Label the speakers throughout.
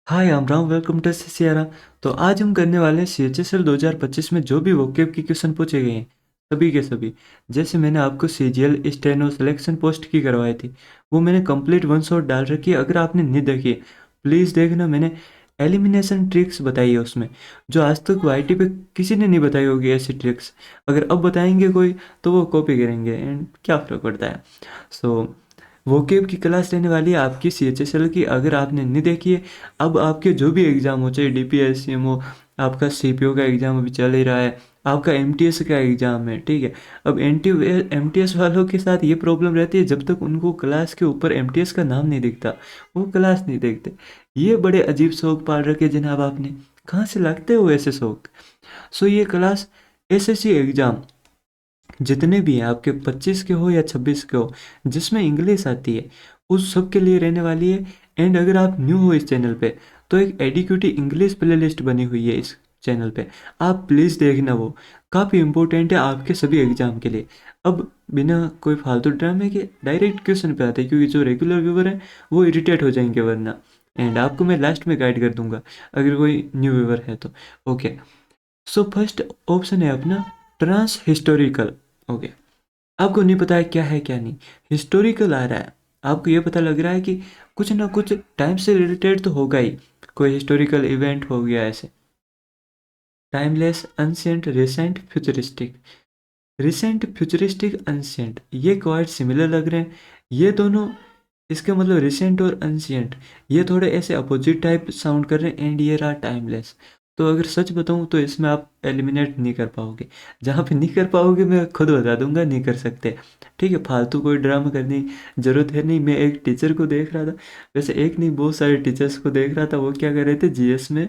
Speaker 1: Hi Ram welcome to सियारा। तो आज हम करने वाले हैं CHSL 2025 में जो भी वोकेब की क्वेश्चन पूछे गए हैं सभी के सभी। जैसे मैंने आपको CGL स्टेनो सिलेक्शन पोस्ट की करवाई थी, वो मैंने कंप्लीट वन शॉट डाल रखी है। अगर आपने नहीं देखी है प्लीज़ देखना। मैंने एलिमिनेशन ट्रिक्स बताई है उसमें, जो आज तक YT पे किसी ने नहीं बताई होगी ऐसी ट्रिक्स। अगर अब बताएंगे कोई तो वो कॉपी करेंगे एंड क्या फ़र्क पड़ता है। सो वोकेब की क्लास रहने वाली है आपकी CHSL की। अगर आपने नहीं देखी है, अब आपके जो भी एग्ज़ाम हो, चाहे DPS CMO, आपका CPO का एग्ज़ाम अभी चल ही रहा है, आपका MTS का एग्ज़ाम है, ठीक है। अब MTS वालों के साथ ये प्रॉब्लम रहती है, जब तक उनको क्लास के ऊपर MTS का नाम नहीं दिखता वो क्लास नहीं देखते। ये बड़े अजीब शौक पाल रखे जनाब आपने, कहाँ से लगते हो ऐसे शौक। सो ये क्लास SSC एग्ज़ाम जितने भी हैं आपके 25 के हो या 26 के हो, जिसमें इंग्लिश आती है उस सब के लिए रहने वाली है। एंड अगर आप न्यू हो इस चैनल पे तो एक एडिक्यूटी इंग्लिश प्लेलिस्ट बनी हुई है इस चैनल पे, आप प्लीज़ देखना। वो काफ़ी इंपॉर्टेंट है आपके सभी एग्जाम के लिए। अब बिना कोई फालतू ड्रामे के डायरेक्ट क्वेश्चन पे आते हैं, क्योंकि जो रेगुलर व्यूवर हैं वो इरिटेट हो जाएंगे वरना। एंड आपको मैं लास्ट में गाइड कर दूंगा अगर कोई न्यू व्यूवर है तो। ओके, सो फर्स्ट ऑप्शन है अपना ट्रांस हिस्टोरिकल। ओके, आपको नहीं पता है क्या है क्या नहीं। हिस्टोरिकल आ रहा है, आपको ये पता लग रहा है कि कुछ ना कुछ टाइम से रिलेटेड तो होगा ही, कोई हिस्टोरिकल इवेंट हो गया ऐसे। Timeless, unsent, recent, futuristic. Recent, futuristic, unsent, ये क्वाइट सिमिलर लग रहे हैं ये दोनों। इसका मतलब रिसेंट और अनसेंट ये थोड़े ऐसे अपोजिट टाइप साउंड कर रहे हैं। एंड ये रहा टाइमलेस। तो अगर सच बताऊं तो इसमें आप एलिमिनेट नहीं कर पाओगे। जहाँ पे नहीं कर पाओगे मैं खुद बता दूंगा, नहीं कर सकते। ठीक है, फालतू कोई ड्रामा करने की जरूरत है नहीं। मैं एक टीचर को देख रहा था, वैसे एक नहीं बहुत सारे टीचर्स को देख रहा था, वो क्या कर रहे थे GS में।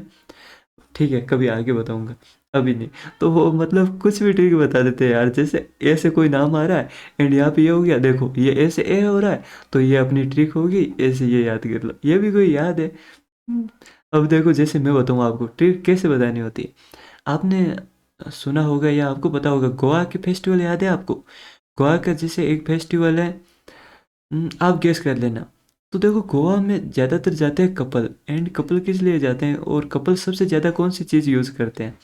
Speaker 1: ठीक है, कभी आगे बताऊंगा, अभी नहीं। तो वो मतलब कुछ भी ट्रिक बता देते हैं यार। जैसे ऐसे कोई नाम आ रहा है एंड यहाँ पे ये हो गया, देखो ये ऐसे ए हो रहा है तो ये अपनी ट्रिक होगी, ऐसे ये याद कर लो, ये भी कोई याद है। अब देखो जैसे मैं बताऊँ आपको ट्रिक कैसे बतानी होती है। आपने सुना होगा या आपको पता होगा, गोवा के फेस्टिवल याद है आपको। गोवा का जैसे एक फेस्टिवल है, आप गेस कर लेना। तो देखो गोवा में ज़्यादातर जाते हैं कपल, एंड कपल किस लिए जाते हैं और कपल सबसे ज़्यादा कौन सी चीज़ यूज़ करते हैं,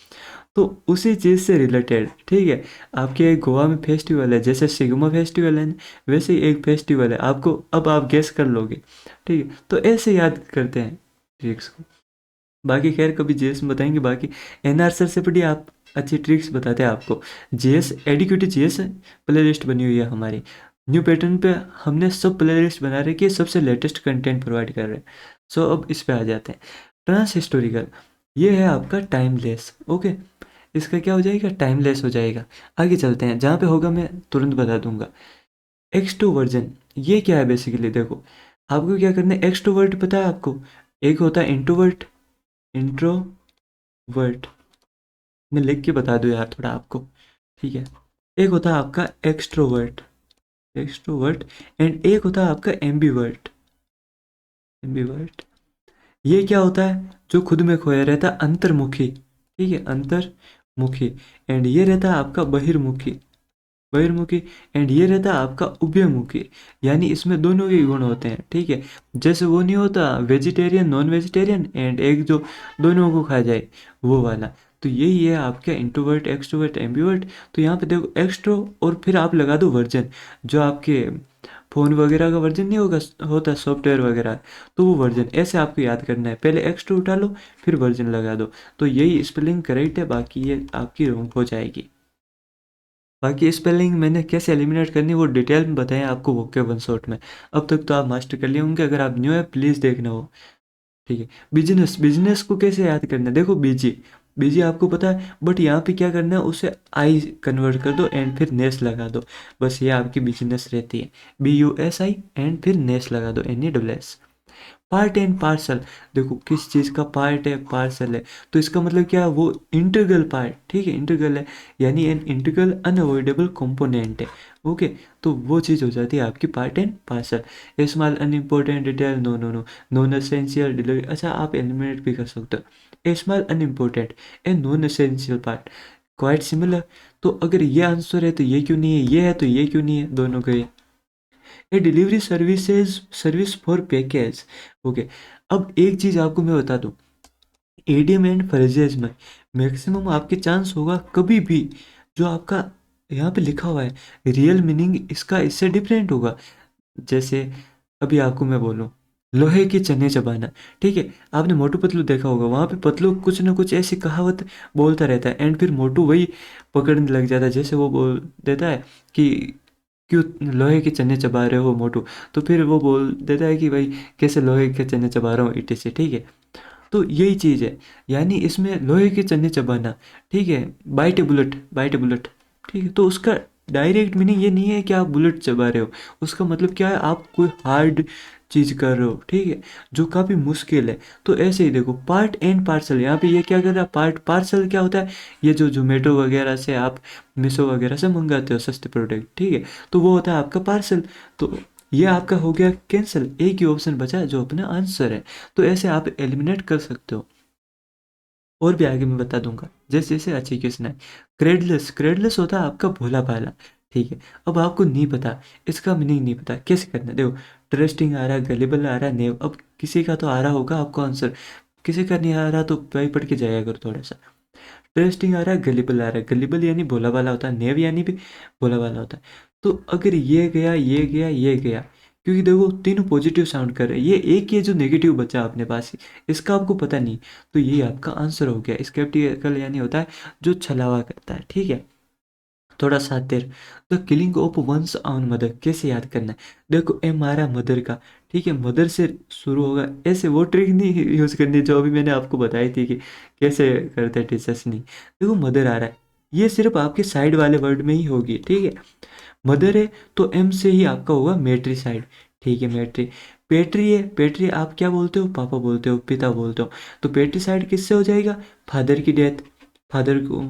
Speaker 1: तो उसी चीज़ से रिलेटेड। ठीक है, आपके एक गोवा में फेस्टिवल है, जैसे सिग्मा फेस्टिवल है वैसे ही एक फेस्टिवल है आपको, अब आप गेस कर लोगे। ठीक है, तो ऐसे याद करते हैं ट्रिक्स को। बाकी खैर कभी जीएस में बताएंगे। बाकी NR सर से पढ़िए, आप अच्छी ट्रिक्स बताते हैं आपको। जीएस एडिक्यूटी जीएस प्ले लिस्ट बनी हुई है हमारी न्यू पैटर्न पे। हमने सब प्ले लिस्ट बना रखी है, सबसे लेटेस्ट कंटेंट प्रोवाइड कर रहे हैं। सो अब इस पे आ जाते हैं। ट्रांस हिस्टोरिकल, ये है आपका टाइमलेस। ओके, इसका क्या हो जाएगा, टाइमलेस हो जाएगा। आगे चलते हैं, जहाँ पे होगा मैं तुरंत बता दूंगा। एक्सट्रोवर्जन, ये क्या है बेसिकली, देखो आपको क्या करना है। एक्सट्रोवर्ट पता है आपको, एक होता है इंट्रोवर्ट, इंट्रोवर्ट। मैं लिख के बता दूं यार थोड़ा आपको, ठीक है। एक होता है आपका एक्सट्रोवर्ट, एक्सट्रोवर्ट, एंड एक होता है आपका एम्बीवर्ट, एम्बीवर्ट। ये क्या होता है, जो खुद में खोया रहता है, अंतर्मुखी। ठीक है, अंतर्मुखी। एंड ये रहता है आपका बहिर्मुखी, बहिर्मुखी। एंड ये रहता है आपका उभयमुखी, यानी इसमें दोनों के गुण होते हैं। ठीक है, जैसे वो नहीं होता वेजिटेरियन नॉन वेजिटेरियन, एंड एक जो दोनों को खा जाए वो वाला। तो यही है आपका इंट्रोवर्ट, एक्सट्रोवर्ट, एम्बिवर्ट। तो यहाँ पे देखो एक्सट्रो और फिर आप लगा दो वर्जन, जो आपके फ़ोन वगैरह का वर्जन नहीं होगा, होता सॉफ्टवेयर वगैरह, तो वो वर्जन ऐसे आपको याद करना है। पहले एक्सट्रो उठा लो फिर वर्जन लगा दो, तो यही स्पेलिंग करेक्ट है, बाकी ये आपकी रॉन्ग हो जाएगी। बाकी स्पेलिंग मैंने कैसे एलिमिनेट करनी वो डिटेल में बताया आपको वोकेब वन शॉट में। अब तक तो आप मास्टर कर लिए होंगे, अगर आप न्यू है प्लीज़ देखना हो। ठीक है, बिजनेस, बिजनेस को कैसे याद करना है, देखो बीजी, बीजी आपको पता है, बट यहाँ पे क्या करना है, उसे आई कन्वर्ट कर दो एंड फिर नेस लगा दो। बस ये आपकी बिजनेस रहती है, BUSI एंड फिर नेस लगा दो, NESS। पार्ट एंड पार्सल, देखो किस चीज़ का पार्ट है पार्सल है, तो इसका मतलब क्या है, वो इंटीग्रल पार्ट। ठीक है, इंटीग्रल है यानी एन इंटीग्रल अनअवॉइडेबल कंपोनेंट है। ओके, तो वो चीज़ हो जाती है आपकी part and parcel. Small unimportant detail, no no no, non essential delivery, अच्छा आप एलिमिनेट भी कर सकते हो। Small unimportant a non essential part, quite similar. तो अगर ये आंसर है तो ये क्यों नहीं है, ये है तो ये क्यों नहीं है, दोनों का ये। A delivery services, service for package. Okay, अब एक चीज़ आपको मैं बता दूं, एडीएम एंड फ्रेजेस में मैक्सिमम आपके चांस होगा कभी भी जो आपका यहाँ पे लिखा हुआ है रियल मीनिंग इसका इससे डिफरेंट होगा। जैसे अभी आपको मैं बोलूँ लोहे के चने चबाना, ठीक है, आपने मोटू पतलू देखा होगा, वहाँ पे पतलू कुछ ना कुछ ऐसी कहावत बोलता रहता है एंड फिर मोटू वही पकड़ने लग जाता है। जैसे वो बोल देता है कि क्यों लोहे के चने चबा रहे हो मोटू, तो फिर वो बोल देता है कि भाई कैसे लोहे के चने चबा रहा हूँ ईटे से, ठीक है। तो यही चीज़ है, यानी इसमें लोहे के चने चबाना, ठीक है, बाइट ए बुलेट, बाइट ए बुलेट, ठीक है। तो उसका डायरेक्ट मीनिंग ये नहीं है कि आप बुलेट चबा रहे हो, उसका मतलब क्या है, आप कोई हार्ड चीज़ कर रहे हो, ठीक है, जो काफ़ी मुश्किल है। तो ऐसे ही देखो पार्ट एंड पार्सल, यहाँ पे ये क्या कर रहा है, पार्ट पार्सल क्या होता है, ये जो जोमेटो वगैरह से आप मीशो वगैरह से मंगाते हो सस्ते प्रोडक्ट, ठीक है, तो वो होता है आपका पार्सल। तो ये आपका हो गया कैंसिल, एक ही ऑप्शन बचा है जो अपना आंसर है। तो ऐसे आप एलिमिनेट कर सकते हो। और भी आगे मैं बता दूंगा जैसे जैसे अच्छी क्वेश्चन है। क्रेडलेस, क्रेडलेस होता है आपका भोला भाला, ठीक है। अब आपको नहीं पता, इसका मीनिंग नहीं पता, कैसे करना है? देखो ट्रस्टिंग आ रहा है, गलिबल आ रहा है, नेव, अब किसी का तो आ रहा होगा आपको आंसर, किसी का नहीं आ रहा तो भाई पढ़ के जाया करो थोड़ा सा। ट्रस्टिंग आ रहा है, गलिबल आ रहा है, गलिबल यानी भोला भाला होता है, नेव यानी भी भोला भाला होता है। तो अगर ये गया, ये गया, ये गया, क्योंकि देखो तीनों पॉजिटिव साउंड कर रहे हैं, ये एक ही है जो नेगेटिव बचा अपने पास ही, इसका आपको पता नहीं, तो ये आपका आंसर हो गया। स्केप्टिकल यानी होता है जो छलावा करता है, ठीक है। थोड़ा सा देर, the killing of once on mother कैसे याद करना है? देखो एम आ रहा मदर का, ठीक है, मदर से शुरू होगा, ऐसे वो ट्रिक नहीं यूज करनी जो अभी मैंने आपको बताई थी कि कैसे करते हैं टीचर्स, नहीं। देखो मदर आ रहा है, ये सिर्फ आपके साइड वाले वर्ड में ही होगी, ठीक है। मदर है तो एम से ही आपका होगा मेट्री साइड, ठीक है, मेट्री। पेट्री है, पेट्री आप क्या बोलते हो, पापा बोलते हो, पिता बोलते हो, तो पेट्री साइड किससे हो जाएगा, फादर की डेथ, फादर को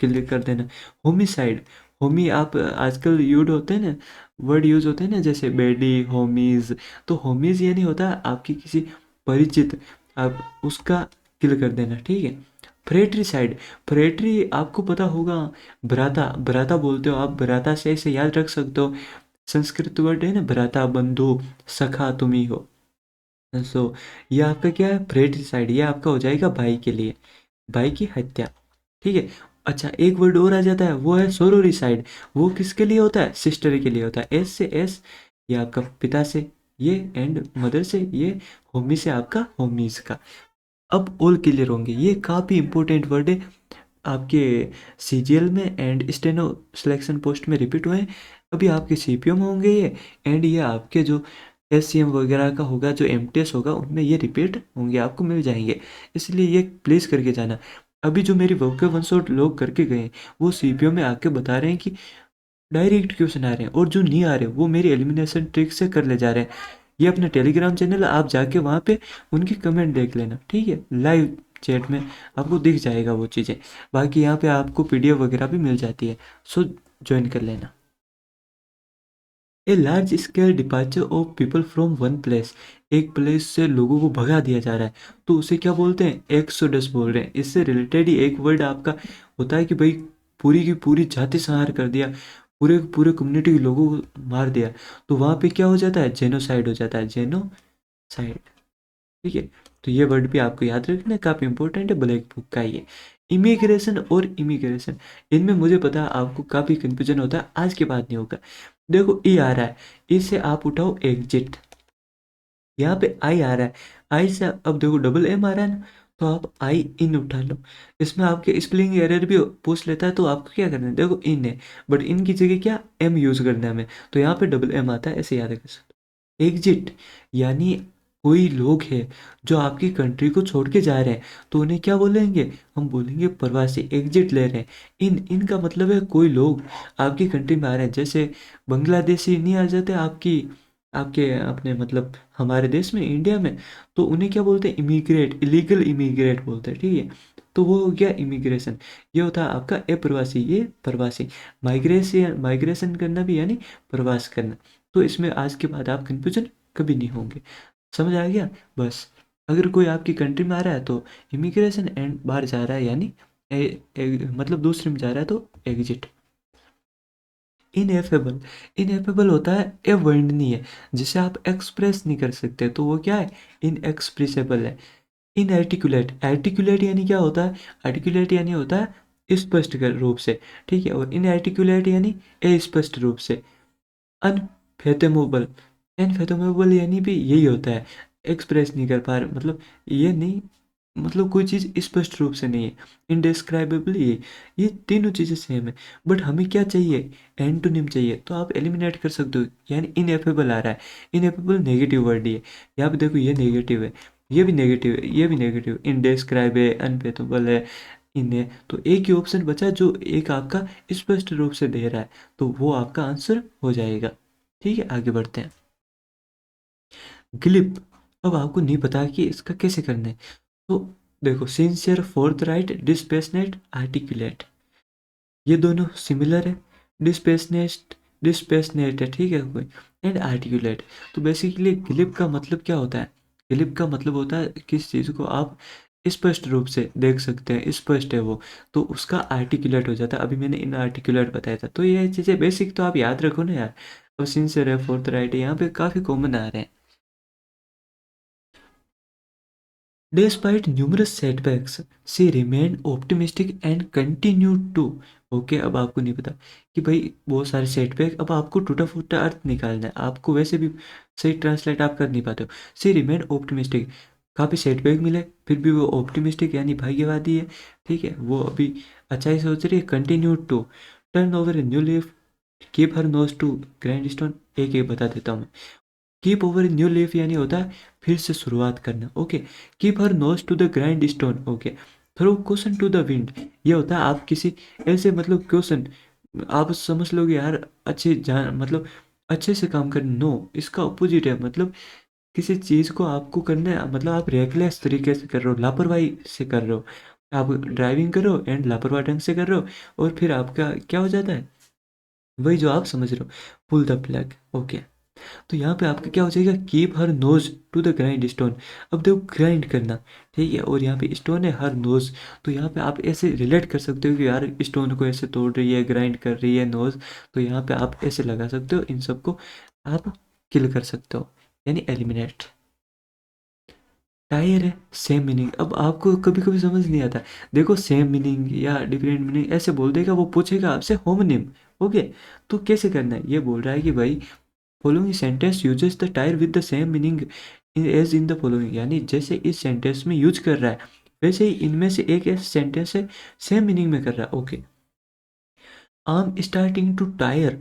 Speaker 1: क्लियर कर देना। होमिसाइड, होमी आप आजकल यूज होते हैं ना, वर्ड यूज होते हैं ना, जैसे बेडी, होमीज, तो होमीज यानी होता है आपकी किसी परिचित, आप उसका किल कर देना, ठीक है। फ्रेटरी साइड, फ्रेटरी आपको पता होगा, भ्राता, भ्राता बोलते हो आप, भ्राता से ऐसे याद रख सकते हो, संस्कृत वर्ड है ना भ्राता, बंधु, सखा तुम ही हो। सो ये आपका क्या है, फ्रेटरी साइड, ये आपका हो जाएगा भाई के लिए, भाई की हत्या, ठीक है। अच्छा एक वर्ड और आ जाता है, वो है सोरोरी साइड, वो किसके लिए होता है, सिस्टर के लिए होता है, एस से एस, ये आपका पिता से, ये एंड मदर से, ये होमी से आपका होमीज का। अब ऑल क्लियर होंगे, ये काफ़ी इंपॉर्टेंट वर्ड है आपके सीजीएल में एंड स्टेनो सिलेक्शन पोस्ट में रिपीट हुए हैं, अभी आपके सीपीओ में होंगे ये, एंड ये आपके जो एससीएम वगैरह का होगा, जो एमटीएस होगा, उनमें ये रिपीट होंगे, आपको मिल जाएंगे, इसलिए ये प्लीज़ करके जाना। अभी जो मेरी वोकल वन शॉट लोग करके गए हैं, वो सीपीओ में आके बता रहे हैं कि डायरेक्ट क्वेश्चन आ रहे हैं, और जो नहीं आ रहे वो मेरी एलिमिनेशन ट्रिक से कर ले जा रहे हैं। ये अपना टेलीग्राम चैनल आप जाके वहाँ पे उनकी कमेंट देख लेना, ठीक है, लाइव चैट में आपको दिख जाएगा वो चीज़ें। बाकी यहाँ पे आपको पीडीएफ वगैरह भी मिल जाती है, सो ज्वाइन कर लेना। A large scale departure of people from one place, एक प्लेस से लोगों को भगा दिया जा रहा है, तो उसे क्या बोलते हैं, एक्सोडस बोल रहे हैं। इससे रिलेटेड ही एक वर्ड आपका होता है कि भाई पूरी की पूरी जाति संहार कर दिया, पूरे पूरे कम्युनिटी के लोगों को मार दिया, तो वहाँ पे क्या हो जाता है, जेनोसाइड हो जाता है, जेनोसाइड, ठीक है। तो ये वर्ड भी आपको याद रखना, काफ़ी इंपॉर्टेंट है, ब्लैक बुक का ये। इमिग्रेशन और इमिग्रेशन, इनमें मुझे पता है आपको काफ़ी कंफ्यूजन होता है, आज के बाद नहीं होगा। देखो ई आ रहा है, ई से आप उठाओ एग्जिट, यहाँ पे आई आ रहा है, आई से अब देखो डबल एम आ रहा है ना, तो आप आई इन उठा लो। इसमें आपके स्पेलिंग एरर भी पूछ लेता है, तो आपको क्या करना है, देखो इन है, बट इन की जगह क्या एम यूज करना है हमें, तो यहाँ पे डबल एम आता है, ऐसे याद कर सकते हो। एग्जिट यानी कोई लोग हैं जो आपकी कंट्री को छोड़ के जा रहे हैं, तो उन्हें क्या बोलेंगे, हम बोलेंगे प्रवासी, एग्जिट ले रहे हैं। इन इनका मतलब है कोई लोग आपकी कंट्री में आ रहे हैं, जैसे बांग्लादेशी नहीं आ जाते आपकी, आपके अपने मतलब हमारे देश में, इंडिया में, तो उन्हें क्या बोलते हैं, इमिग्रेट, इलीगल इमिग्रेट बोलते हैं, ठीक है। तो वो हो गया इमिग्रेशन, ये होता है आपका अप्रवासी, ये प्रवासी। माइग्रेशन, माइग्रेशन करना भी यानी प्रवास करना। तो इसमें आज के बाद आप कंफ्यूजन कभी नहीं होंगे, समझ आ गया। बस अगर कोई आपकी कंट्री में आ रहा है तो इमिग्रेशन, एंड बाहर जा रहा है यानी मतलब दूसरे में जा रहा है तो एग्जिट। इनएफेबल, इनएफेबल होता है अवर्णनीय, जिसे आप एक्सप्रेस नहीं कर सकते, तो वो क्या है, इनएक्सप्रेसेबल है। इनआर्टिकुलेट, आर्टिकुलेट यानी क्या होता है, आर्टिकुलेट यानी होता है स्पष्ट रूप से, ठीक है, और इनआर्टिकुलेट यानी अस्पष्ट रूप से। अनफेथमेबल, अनफेथमेबल यानी भी यही होता है, एक्सप्रेस नहीं कर पा रहे, मतलब ये नहीं, मतलब कोई चीज़ स्पष्ट रूप से नहीं है। इनडिस्क्राइबेबल, ये तीनों चीज़ें सेम है, बट हमें क्या चाहिए, एंटोनिम चाहिए, तो आप एलिमिनेट कर सकते हो, यानी इनएफेबल आ रहा है। इनएफेबल नेगेटिव वर्ड ही है, यहाँ पे देखो ये नेगेटिव है, ये भी नेगेटिव है, ये भी नेगेटिव, इनडिस्क्राइब है, अनफेथेबल है, इन्हें, तो एक ही ऑप्शन बचा जो एक आपका स्पष्ट रूप से दे रहा है, तो वो आपका आंसर हो जाएगा। ठीक है, आगे बढ़ते हैं। ग्लिप, अब आपको नहीं पता कि इसका कैसे करना है, तो देखो, सिंसियर, फोर्थराइट, डिस्पैशनेट, आर्टिकुलेट, ये दोनों सिमिलर है। डिस्पैशनेट, डिस्पैशनेट है, ठीक है कोई, एंड आर्टिकुलेट। तो बेसिकली ग्लिप का मतलब क्या होता है, ग्लिप का मतलब होता है किस चीज़ को आप स्पष्ट रूप से देख सकते हैं, स्पष्ट है वो, तो उसका आर्टिकुलेट हो जाता है। अभी मैंने इन आर्टिकुलेट बताया था, तो ये चीज़ें बेसिक तो आप याद रखो ना यार। अब सिंसियर है, फोर्थराइट है, यहाँ पे काफ़ी कॉमन आ रहे हैं। Despite numerous setbacks, she remained optimistic and continued to. Okay, अब आपको नहीं पता कि भाई बहुत सारे सेटबैक, अब आपको टूटा फूटा अर्थ निकालना है, आपको वैसे भी सही ट्रांसलेट आप कर नहीं पाते हो। सी रिमेन ऑप्टिमिस्टिक, काफ़ी सेटबैक मिले फिर भी वो ऑप्टिमिस्टिक यानी भाग्यवादी है, ठीक है, वो अभी अच्छा ही सोच रही है। Continue to turn over a new leaf, keep her nose to grand stone, एक एक बता देता हूँ। कीप ओवर न्यू लीफ यानी होता है फिर से शुरुआत करना, okay. Keep her nose to the grindstone, okay. Throw question to the wind, ये होता है आप किसी ऐसे, मतलब क्वेश्चन, आप समझ लोगे यार अच्छे जान, मतलब अच्छे से काम करना, नो, इसका अपोजिट है, मतलब किसी चीज़ को आपको करना है, मतलब आप रेकलेस तरीके से कर रहे हो, लापरवाही से कर रहे हो, आप ड्राइविंग करो एंड लापरवाही ढंग से कर रहे हो, और फिर आपका क्या हो जाता है, वही जो आप समझ रहे हो, पुल द प्लग, ओके। तो यहाँ पे आपका क्या हो जाएगा, keep her nose to the grindstone. अब देखो ग्राइंड करना, ठीक है, और यहाँ पे स्टोन है हर नोज, तो यहाँ पे आप ऐसे रिलेट कर सकते हो कि यार स्टोन को ऐसे तोड़ रही है, ग्राइंड कर रही है नोज, तो यहाँ पे आप ऐसे लगा सकते हो, इन सबको आप किल कर सकते हो, यानी एलिमिनेट। टायर है, सेम मीनिंग, अब आपको कभी कभी समझ नहीं आता, देखो सेम मीनिंग या डिफरेंट मीनिंग ऐसे बोल देगा, वो पूछेगा आपसे होमोनिम, ओके। तो कैसे करना है, ये बोल रहा है कि भाई following sentence uses the tire with the same meaning as in the following, यानी जैसे इस सेंटेंस में यूज कर रहा है वैसे ही इनमें से एक ऐसा सेंटेंस है सेम मीनिंग में कर रहा है, okay. I am starting to tire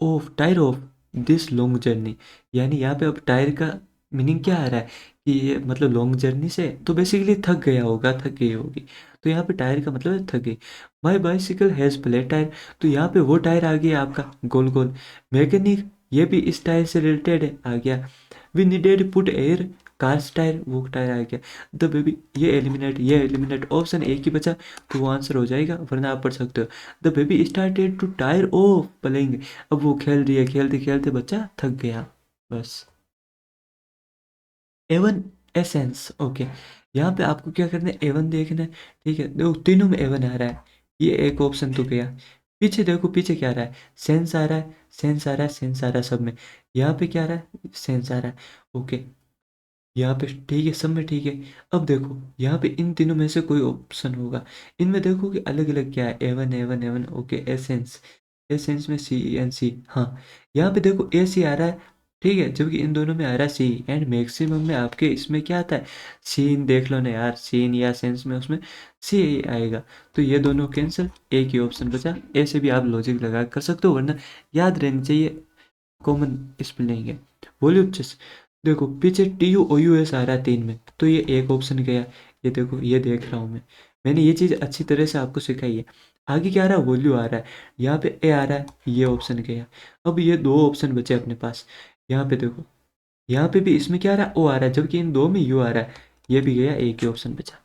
Speaker 1: of this long journey, यानी यहाँ पे अब टायर का मीनिंग क्या आ रहा है कि ये मतलब लॉन्ग जर्नी से, तो बेसिकली थक गया होगा, थक गई होगी, तो यहाँ पे टायर का मतलब है थक गई। माई बाइसिकल हैज़ फ्लैट टायर, तो यहाँ पे वो टायर आ गया आपका गोल गोल। मैकेनिक, ये भी इस टायर से रिलेटेड है, आ गया। We needed put air cars tyre, वो टायर आ गया। द बेबी, ये एलिमिनेट ऑप्शन एक ही बचा, तो वो आंसर हो जाएगा, वरना आप पढ़ सकते हो। The baby started to tire of playing, अब वो खेल रही है, खेलते खेलते बच्चा थक गया, बस। एवन एसेंस, ओके, यहाँ पे आपको क्या करना है, एवन देखना है, ठीक है, देखो तीनों में एवन आ रहा है, ये एक ऑप्शन तो गया। पीछे देखो, पीछे क्या आ रहा है, सेंस आ रहा है, सेंस आ रहा है, सेंस आ रहा है सब में, यहाँ पे क्या आ रहा है, सेंस आ रहा है, ओके। यहाँ पे ठीक है, सब में ठीक है। अब देखो यहाँ पे इन तीनों में से कोई ऑप्शन होगा, इनमें देखो कि अलग अलग क्या है, एवन एवन एवन, ओके। एसेंस, एसेंस में सी एन सी, हाँ, यहाँ पे देखो ए सी आ रहा है, ठीक है, जबकि इन दोनों में आ रहा है सी, एंड मैक्सिमम में आपके इसमें क्या आता है, सीन, देख लो ना यार, सीन या सेंस में उसमें सी आएगा, तो ये दोनों कैंसिल, एक ही ऑप्शन बचा। ऐसे भी आप लॉजिक लगा कर सकते हो, वरना याद रहनी चाहिए, कॉमन स्पेलिंग है। वॉल्यूचस, देखो पीछे टी यू ओ यू एस आ रहा है तीन में, तो ये एक ऑप्शन गया, ये देखो ये देख रहा हूँ मैं, मैंने ये चीज़ अच्छी तरह से आपको सिखाई है। आगे क्या आ रहा है, वॉल्यू आ रहा है, यहाँ पे ए आ रहा है, ये ऑप्शन गया। अब ये दो ऑप्शन बचे अपने पास, यहाँ पे देखो, यहाँ पे भी इसमें क्या आ रहा है, ओ आ रहा है, जबकि इन दो में यू आ रहा है, ये भी गया, एक ही ऑप्शन बचा।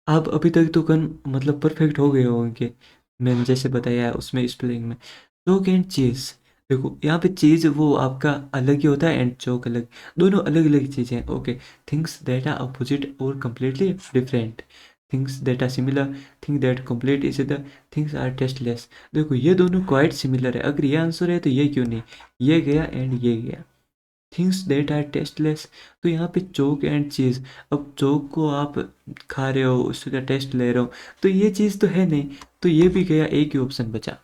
Speaker 1: आप अभी तक तो मतलब परफेक्ट हो गए होंगे, मैंने जैसे बताया है उसमें स्पेलिंग में। चौक एंड चीज़, देखो यहाँ पे चीज़ वो आपका अलग ही होता है, एंड चौक अलग, दोनों अलग अलग चीज़ें हैं, okay. Things that are opposite और completely different, things that are similar, thing that complete is the, things are tasteless. देखो ये दोनों क्वाइट सिमिलर है, अगर ये आंसर है तो ये क्यों नहीं, ये गया एंड ये गया। थिंग्स दैट आर टेस्टलेस, तो यहाँ पे चोक एंड चीज़, अब चोक को आप खा रहे हो, उसका टेस्ट ले रहे हो, तो ये चीज़ तो है नहीं, तो ये भी गया, एक ही ऑप्शन बचा।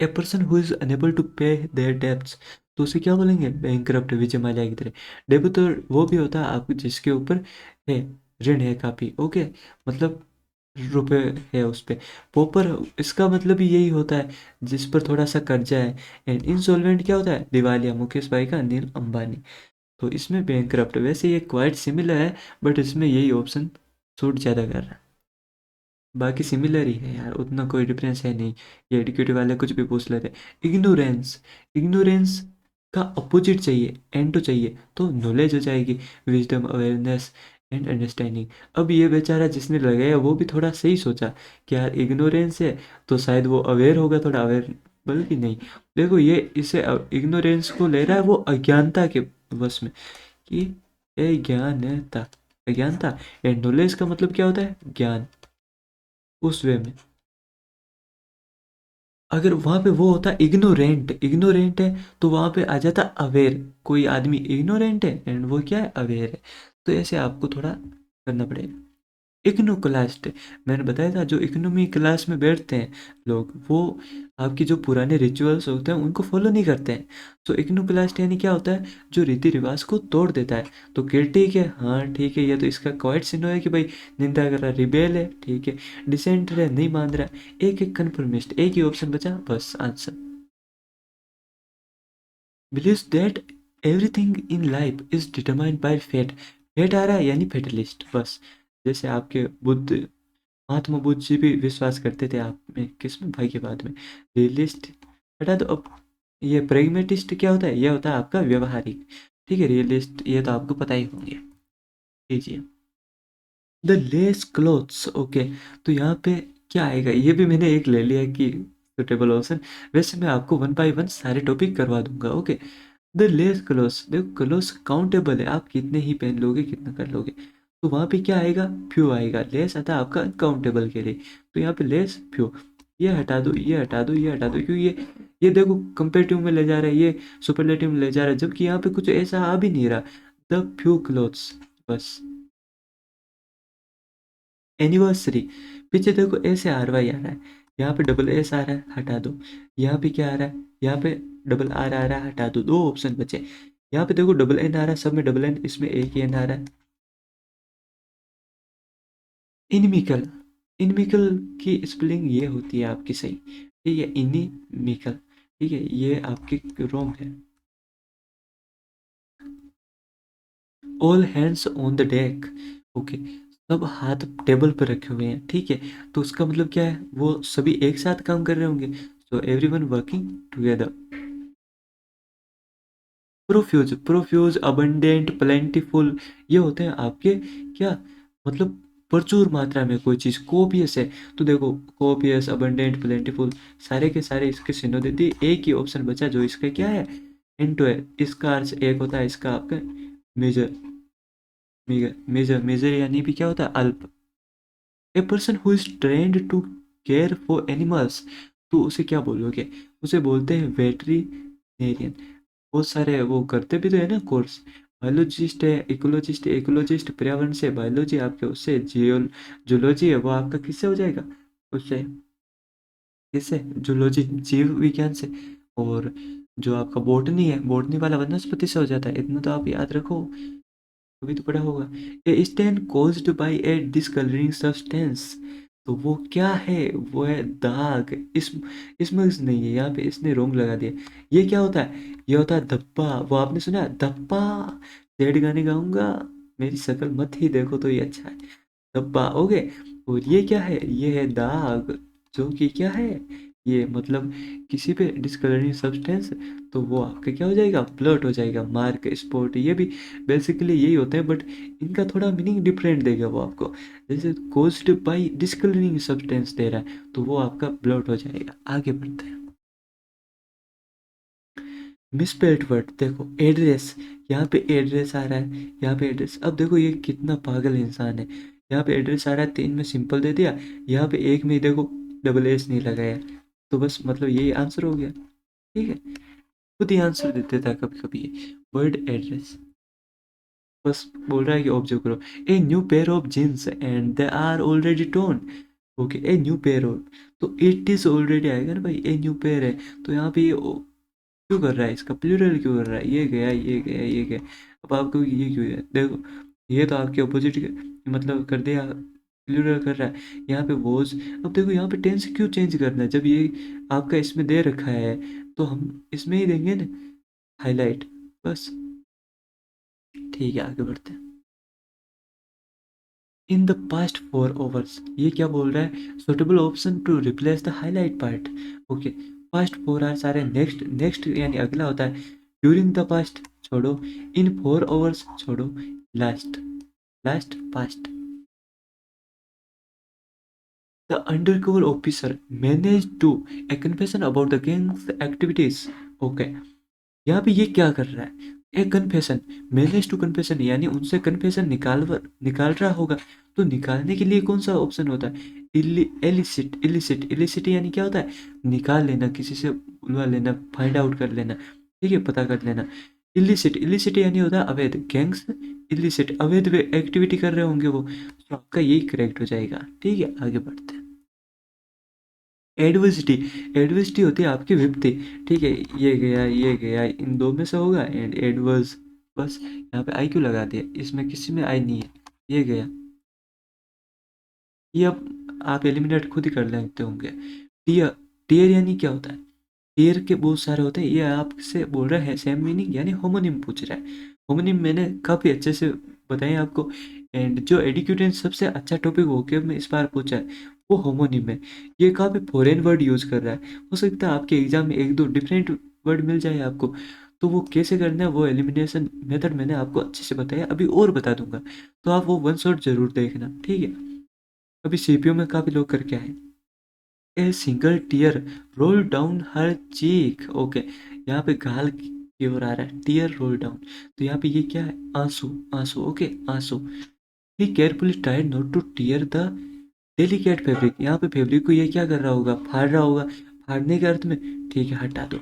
Speaker 1: A person who is unable to pay their debts, तो उसे क्या बोलेंगे, बैंकरप्ट, विजय माल्या की तरह। डेबिटर वो भी होता है आप जिसके ऊपर है ऋण है काफ़ी, ओके, मतलब रुपए है उस पे। पोपर इसका मतलब ही यही होता है जिस पर थोड़ा सा कर्जा है। एंड इंसॉल्वेंट क्या होता है, दिवालिया, मुकेश भाई का, अनिल अंबानी। तो इसमें बैंकरप्ट, वैसे ये क्वाइट सिमिलर है, बट इसमें यही ऑप्शन सूट ज़्यादा कर रहा है। बाकी सिमिलर ही है यार, उतना कोई डिफरेंस है नहीं। ये एडुकेटिव वाले कुछ भी पूछ लेते हैं। इग्नोरेंस, इग्नोरेंस का अपोजिट चाहिए, एंटो चाहिए, तो नॉलेज हो जाएगी, विजडम, अवेयरनेस एंड अंडरस्टैंडिंग। अब ये बेचारा जिसने लगाया वो भी थोड़ा सही सोचा कि यार इग्नोरेंस है तो शायद वो अवेयर होगा, थोड़ा अवेयर, बल्कि नहीं। देखो ये इसे इग्नोरेंस को ले रहा है वो अज्ञानता के वश में, कि अज्ञानता, अज्ञानता। एंड नॉलेज का मतलब क्या होता है, ज्ञान, उस वे में। अगर वहां पे वो होता इग्नोरेंट, इग्नोरेंट है तो वहां पे आ जाता अवेयर। कोई आदमी इग्नोरेंट है एंड वो क्या है, अवेयर है। तो ऐसे आपको थोड़ा करना पड़ेगा। इग्नोक्लास्ट, मैंने बताया था जो इकोनॉमी क्लास में बैठते हैं लोग, वो आपकी जो पुराने रिचुअल्स होते हैं उनको फॉलो नहीं करते हैं। तो इग्नोक्लास्ट यानी क्या होता है, जो रीति रिवाज को तोड़ देता है। तो क्रिटिक है, हाँ ठीक है, ये तो इसका क्वाइट सिनो है कि भाई निंदा कर रहा है, रिबेल है, ठीक है, डिसेंटर है, नहीं मान रहा। एक एक कन्फर्मिस्ट, एक ही ऑप्शन बचा बस answer. Believes that everything in life is determined by fate, fate आ रहा है यानी फेटलिस्ट, बस। जैसे आपके बुद्ध, महात्मा बुद्ध जी भी विश्वास करते थे आप में, किसमें, भाग्यवाद में। रियलिस्ट हटा दो अब। ये प्रेगमेटिस्ट क्या होता है, ये होता है आपका व्यवहारिक, ठीक है। रियलिस्ट ये तो आपको पता ही होंगे, लीजिए। द लेस क्लोथ्स, ओके, तो यहाँ पे क्या आएगा, ये भी मैंने एक ले लिया कि सुटेबल ऑप्शन। वैसे मैं आपको वन बाय वन सारे टॉपिक करवा दूंगा, ओके। द लेस क्लोथ्स, देखो क्लोथ्स काउंटेबल है, आप कितने ही पहन लोगे, कितना कर लोगे, तो वहाँ पे क्या आएगा, फ्यू आएगा। लेस आता है आपका अनकाउंटेबल के लिए, तो यहाँ पे लेस फ्यू। ये हटा दो, ये हटा दो, ये हटा दो, क्योंकि ये देखो कंपेरेटिव में ले जा रहा है, ये सुपरलेटिव में ले जा रहा है, जबकि यहाँ पे कुछ ऐसा आ भी नहीं रहा। द फ्यू क्लोथ्स, बस। एनिवर्सरी, पीछे देखो ऐसे आर वाई आ रहा है, यहाँ पे डबल एस आ रहा है, हटा दो। यहाँ पे क्या आ रहा है, यहाँ पे डबल आर आ रहा है, हटा दो, दो ऑप्शन बचे। यहाँ पे देखो डबल एन आ रहा है, सब में डबल एन, इसमें एक ही एन आ रहा है। इनमिकल, इनमिकल की स्पेलिंग ये होती है आपकी सही, ठीक है, इनिमिकल, ठीक है, ये आपकी रॉन्ग है। All hands on the deck, okay, सब हाथ टेबल पर रखे हुए हैं, ठीक है। तो उसका मतलब क्या है, वो सभी एक साथ काम कर रहे होंगे, so everyone working together. Profuse, profuse, abundant, plentiful, ये होते हैं आपके क्या, मतलब प्रचुर मात्रा में कोई चीज़, कोपियस है। तो देखो कोपियस, अबंडेंट, प्लेंटीफुल, सारे के सारे इसके सिनो देती, एक ही ऑप्शन बचा जो इसका क्या है, इंटू है। इसका अर्थ एक होता है इसका आपका मेजर, मेजर, मेजर, मेजर यानी भी क्या होता है, अल्प। A person who is trained to care for animals, तो उसे क्या बोलोगे, उसे बोलते हैं वेटरीनेरियन। बहुत सारे वो करते भी तो है ना कोर्स, बायोलॉजिस्ट है, इकोलॉजिस्ट है, इकोलॉजिस्ट पर्यावरण से, बायोलॉजी आपके उससे, जूलॉजी है वो आपका किससे हो जाएगा, उससे, किससे, जूलॉजी, जीव विज्ञान से। और जो आपका बोटनी है, बोटनी वाला वनस्पति से हो जाता है, इतना तो आप याद रखो, अभी तो पढ़ा होगा। A stain caused by a discolouring substance, तो वो क्या है, वो है दाग। इसमें नहीं है, यहाँ पे इसने रोंग लगा दिया। ये क्या होता है, ये होता है धब्बा, वो आपने सुना है धब्बा, सैड गाने गाऊंगा, मेरी शक्ल मत ही देखो तो ये अच्छा है, धब्बा, ओके। और ये क्या है, ये है दाग, जो कि क्या है, ये मतलब किसी पे डिस्कलरिंग सब्सटेंस, तो वो आपका क्या हो जाएगा, ब्लड हो जाएगा, मार्क, स्पॉट, ये भी बेसिकली यही होते हैं, बट इनका थोड़ा मीनिंग डिफरेंट देगा वो आपको। जैसे कोज्ड बाई डिस्कलरिंग सब्सटेंस दे रहा है, तो वो आपका ब्लड हो जाएगा। आगे बढ़ते हैं। मिसस्पेल्ड वर्ड, देखो एड्रेस, यहाँ पे एड्रेस आ रहा है, यहाँ पे एड्रेस। अब देखो ये कितना पागल इंसान है, यहाँ पे एड्रेस आ रहा है 3 में सिंपल दे दिया, यहाँ पे 1 में ही देखो डबल एस नहीं लगाया, तो बस मतलब यही आंसर हो गया। ठीक है, खुद ही आंसर दे देता है कभी कभी ये वर्ड एड्रेस। बस बोल रहा है कि ऑब्जर्व करो, a new pair of jeans and they are already torn. Okay, a new pair of, तो इट इज ऑलरेडी आएगा ना भाई, ए न्यू पेयर है, तो यहाँ पे ये क्यों कर रहा है, इसका प्लूरल क्यों कर रहा है, ये गया ये गया ये गया। अब आपको ये क्यों है, देखो ये तो आपके अपोजिट मतलब कर दिया, प्लूरल कर रहा है, यहाँ पे वॉज। अब देखो यहाँ पे टेंस क्यों चेंज करना है, जब ये आपका इसमें दे रखा है तो हम इसमें ही देंगे ना हाईलाइट, बस। ठीक है, आगे बढ़ते हैं। इन द पास्ट 4 आवर्स, ये क्या बोल रहा है, suitable option to replace the highlight part. Okay, past 4 hours आ रहे हैं, नेक्स्ट नेक्स्ट यानी अगला होता है, ड्यूरिंग द पास्ट छोड़ो, इन 4 आवर्स छोड़ो, last last past. The undercover officer manage to a confession about the gang's activities. Okay, यहाँ पे ये क्या कर रहा है, एक कन्फेशन, मैनेज टू कन्फेशन यानी उनसे कन्फेशन निकाल रहा होगा, तो निकालने के लिए कौन सा ऑप्शन होता है, एलिसिट। एलिसिट एलिसिट यानी क्या होता है, निकाल लेना, किसी से बुलवा लेना, फाइंड आउट कर लेना, ठीक है, पता कर लेना। इलिसिट इलिसिट यानी होता है अवैध, गैंग्स इलिसिट अवैध एक्टिविटी कर रहे होंगे वो, तो आपका यही करेक्ट हो जाएगा। ठीक है, आगे बढ़ते हैं। एडवर्सिटी, एडवर्सिटी होती है आपकी विपत्ति, ठीक है, ये गया इन दो में से होगा, एंड एडवर्स, बस यहाँ पे आई क्यों लगा दिया, इसमें किसी में आई नहीं है, ये गया, ये अब आप एलिमिनेट खुद ही कर लेते होंगे। टीयर, टीयर यानी क्या होता है, टीयर के बहुत सारे होते हैं, ये आपसे बोल रहा है सेम मीनिंग यानी होमोनिम पूछ रहा है। होमोनिम मैंने काफ़ी अच्छे से बताए आपको, एंड जो एडुकेटेड सबसे अच्छा टॉपिक वोकेब में इस बार पूछा है वो होमोनिम है। ये काफ़ी फॉरेन वर्ड यूज़ कर रहा है, हो सकता है आपके एग्जाम में 1-2 डिफरेंट वर्ड मिल जाए आपको, तो वो कैसे करना है वो एलिमिनेशन मेथड मैंने आपको अच्छे से बताया, अभी और बता दूंगा, तो आप वो वन शॉट जरूर देखना। ठीक है, अभी सीपीयू में काफ़ी लोग करके आए। A single tear roll down her cheek. Okay, यहाँ पे गाल की ओर आ रहा है, टीयर रोल डाउन, तो यहाँ पे ये क्या है, आंसू, आंसू, ओके आंसू। He carefully tried not to tear the delicate fabric, यहाँ पे फैब्रिक को ये क्या कर रहा होगा, फाड़ रहा होगा, फाड़ने के अर्थ में, ठीक है हटा दो।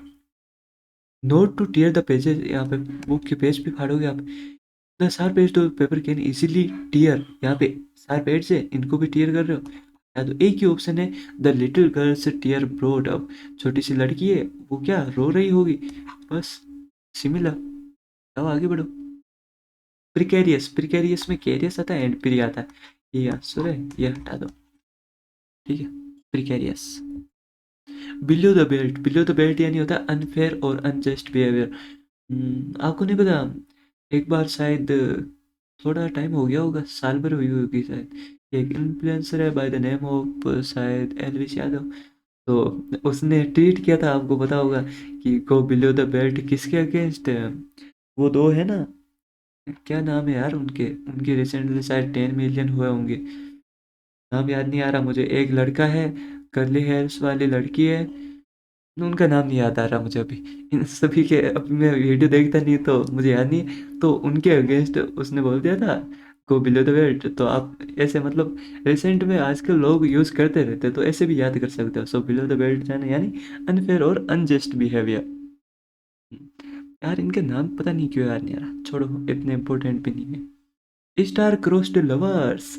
Speaker 1: Note to tear the pages, यहाँ पे बुक के पेज भी फाड़ोगे आप। The sharp edge to paper can easily tear, यहाँ पे शार्प एज से इनको भी टीयर कर रहे हो, या तो एक ही ऑप्शन है, the little girls tear broad. अब छोटी सी लड़की है वो क्या रो रही होगी, बस सिमिलर। अब आगे बढ़ो। प्रिकेरियस, प्रिकेरियस में कैरियस आता है एंड प्री आता है, ये आंसर है, ये हटा दो। ठीक है, precarious. Below the belt, below the belt यानी होता है अनफेयर और अनजस्ट बिहेवियर। आपको नहीं पता, एक बार शायद थोड़ा टाइम हो गया होगा, साल भर हुई होगी शायद, एक इन्फ्लुएंसर है बाय द नेम ऑफ शायद एलविश यादव, तो उसने ट्वीट किया था, आपको पता होगा कि गो बिलो द बेल्ट किसके अगेंस्ट है, वो दो है ना, क्या नाम है यार उनके, उनके रिसेंटली शायद 10 मिलियन हुए होंगे, नाम याद नहीं आ रहा मुझे, एक लड़का है, कर्ली हेयर्स वाली लड़की है, उनका नाम नहीं याद आ रहा मुझे अभी, इन सभी के अभी मैं वीडियो देखता नहीं तो मुझे याद नहीं, तो उनके अगेंस्ट उसने बोल दिया था गो बिलो द बेल्ट, तो आप ऐसे मतलब रिसेंट में आजकल लोग यूज़ करते रहते हैं, तो ऐसे भी याद कर सकते हो, सो बिलो द बेल्ट जाना यानी अनफेयर और अनजस्ट बिहेवियर। यार इनके नाम पता नहीं क्यों याद नहीं आ रहा, छोड़ो इतने इंपॉर्टेंट भी नहीं है। स्टार क्रॉस्ड लवर्स,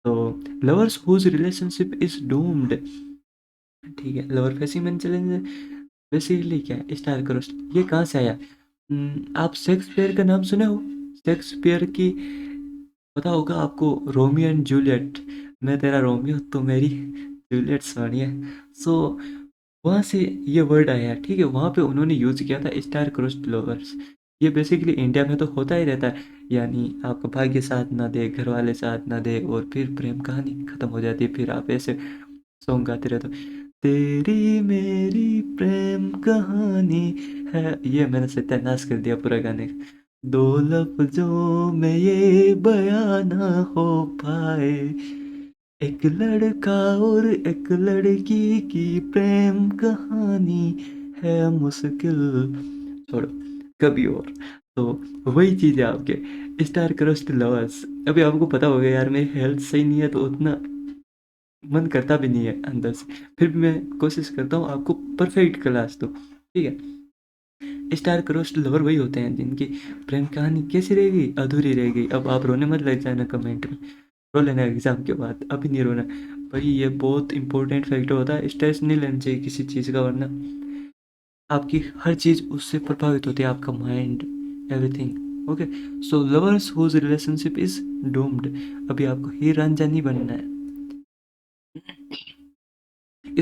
Speaker 1: तो lovers whose relationship is doomed, ठीक है, lover facing man challenge basically क्या है, स्टार क्रस्ट, ये कहाँ से आया, आप शेक्सपियर का नाम सुने हो, शेक्सपियर की पता होगा आपको, रोमियो एंड जूलियट, मैं तेरा रोमियो तो मेरी जूलियट सोनिया, सो वहाँ से ये वर्ड आया, ठीक है, वहाँ पे उन्होंने यूज़ किया था स्टार क्रस्ट लवर्स। ये बेसिकली इंडिया में तो होता ही रहता है, यानी आपका भाग्य साथ ना दे, घर वाले साथ ना दे, और फिर प्रेम कहानी खत्म हो जाती है, फिर आप ऐसे सॉन्ग गाते रहते हो, तेरी मेरी प्रेम कहानी है, ये मैंने सत्यानाश कर दिया पूरा गाने का। दो लफ्जों में ये बयां ना हो पाए, एक लड़का और एक लड़की की प्रेम कहानी है मुश्किल, छोड़ो कभी और। तो वही चीज़ है आपके स्टार क्रस्ट लवर्स। अभी आपको पता होगा यार मेरी हेल्थ सही नहीं है तो उतना मन करता भी नहीं है अंदर से, फिर भी मैं कोशिश करता हूँ आपको परफेक्ट क्लास दूँ, ठीक है। स्टार क्रस्ट लवर वही होते हैं जिनकी प्रेम कहानी कैसी रहेगी, अधूरी रहेगी। अब आप रोने मत लग जाना कमेंट में, रो लेना एग्जाम के बाद, अभी नहीं रोना भाई। ये बहुत इंपॉर्टेंट फैक्टर होता है, स्ट्रेस नहीं लेना चाहिए किसी चीज़ का, वरना आपकी हर चीज़ उससे प्रभावित होती है, आपका mind, everything. Okay, so lovers whose relationship is doomed. अभी आपको हीर रांझा नहीं बनना है।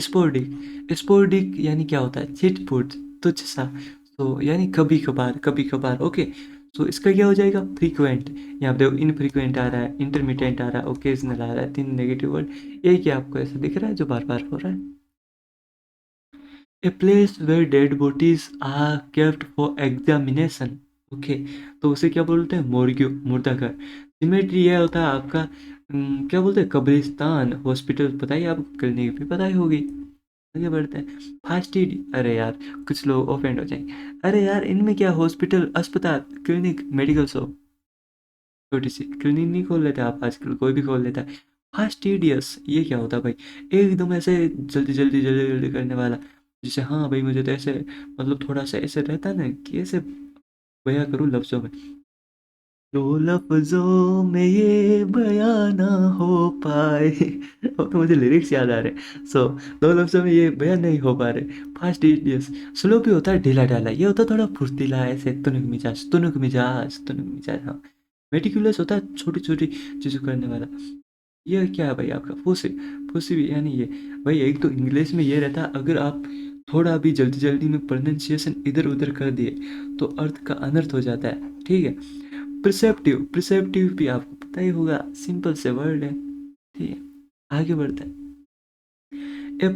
Speaker 1: स्पोर्डिक, स्पोर्डिक यानी क्या होता है, चिटपुट, तुच्छ सा। तो यानी कभी कभार, कभी कभार। ओके, तो इसका क्या हो जाएगा, फ्रीक्वेंट। यहाँ पे देखो इनफ्रीक्वेंट आ रहा है, इंटरमीडिएट आ रहा है, ओकेजनल आ रहा है, तीन नेगेटिव वर्ड। एक ही आपको ऐसा दिख रहा है जो बार बार हो रहा है। A place where dead bodies are kept for examination. Okay, तो उसे क्या बोलते हैं, मोर्ग्यू, मुर्दा घर। सिमेट्री यह होता है आपका क्या बोलते हैं, कब्रिस्तान, हॉस्पिटल, पता ही आपको, क्लिनिक भी पता ही होगी। आगे बढ़ते हैं। फास्ट एड, अरे यार कुछ लोग ऑफेंड हो जाएंगे, अरे यार इनमें क्या, हॉस्पिटल, अस्पताल, क्लिनिक, मेडिकल शॉप, छोटी सी क्लिनिक नहीं खोल लेते आप आजकल, कोई भी खोल लेता है। फास्टिडियस ये क्या होता है भाई, एकदम ऐसे जल्दी जल्दी जल्दी जल्दी करने वाला। जैसे हाँ भाई मुझे तो ऐसे, मतलब थोड़ा सा ऐसे रहता है ना कि ऐसे बयां करूँ लफ्जों में, दो लफ्जों में ये बयां ना हो पाए। अब तो मुझे लिरिक्स याद आ रहे। सो दो लफ्जों में ये बयां नहीं हो पा रहे। Fast yes. स्लो भी होता है ढीला ढाला, ये होता है थोड़ा फुर्तीला, ऐसे तुनुक मिजाज, तुनुक मिजाज, तुनुक मिजाज, हाँ। मेटिकुलस होता है छोटी छोटी चीज़ों करने वाला। ये क्या है भाई आपका, फुसी, फुसी भी यानी ये। भाई एक तो इंग्लिश में ये रहता है, अगर आप थोड़ा भी जल्दी जल्दी में प्रोनाउंसिएशन इधर उधर कर दिए तो अर्थ का अनर्थ हो जाता है, ठीक है। प्रिसेप्टिव, प्रिसेप्टिव भी आपको पता ही होगा, सिंपल से वर्ड है, ठीक है। आगे बढ़ते हैं। ए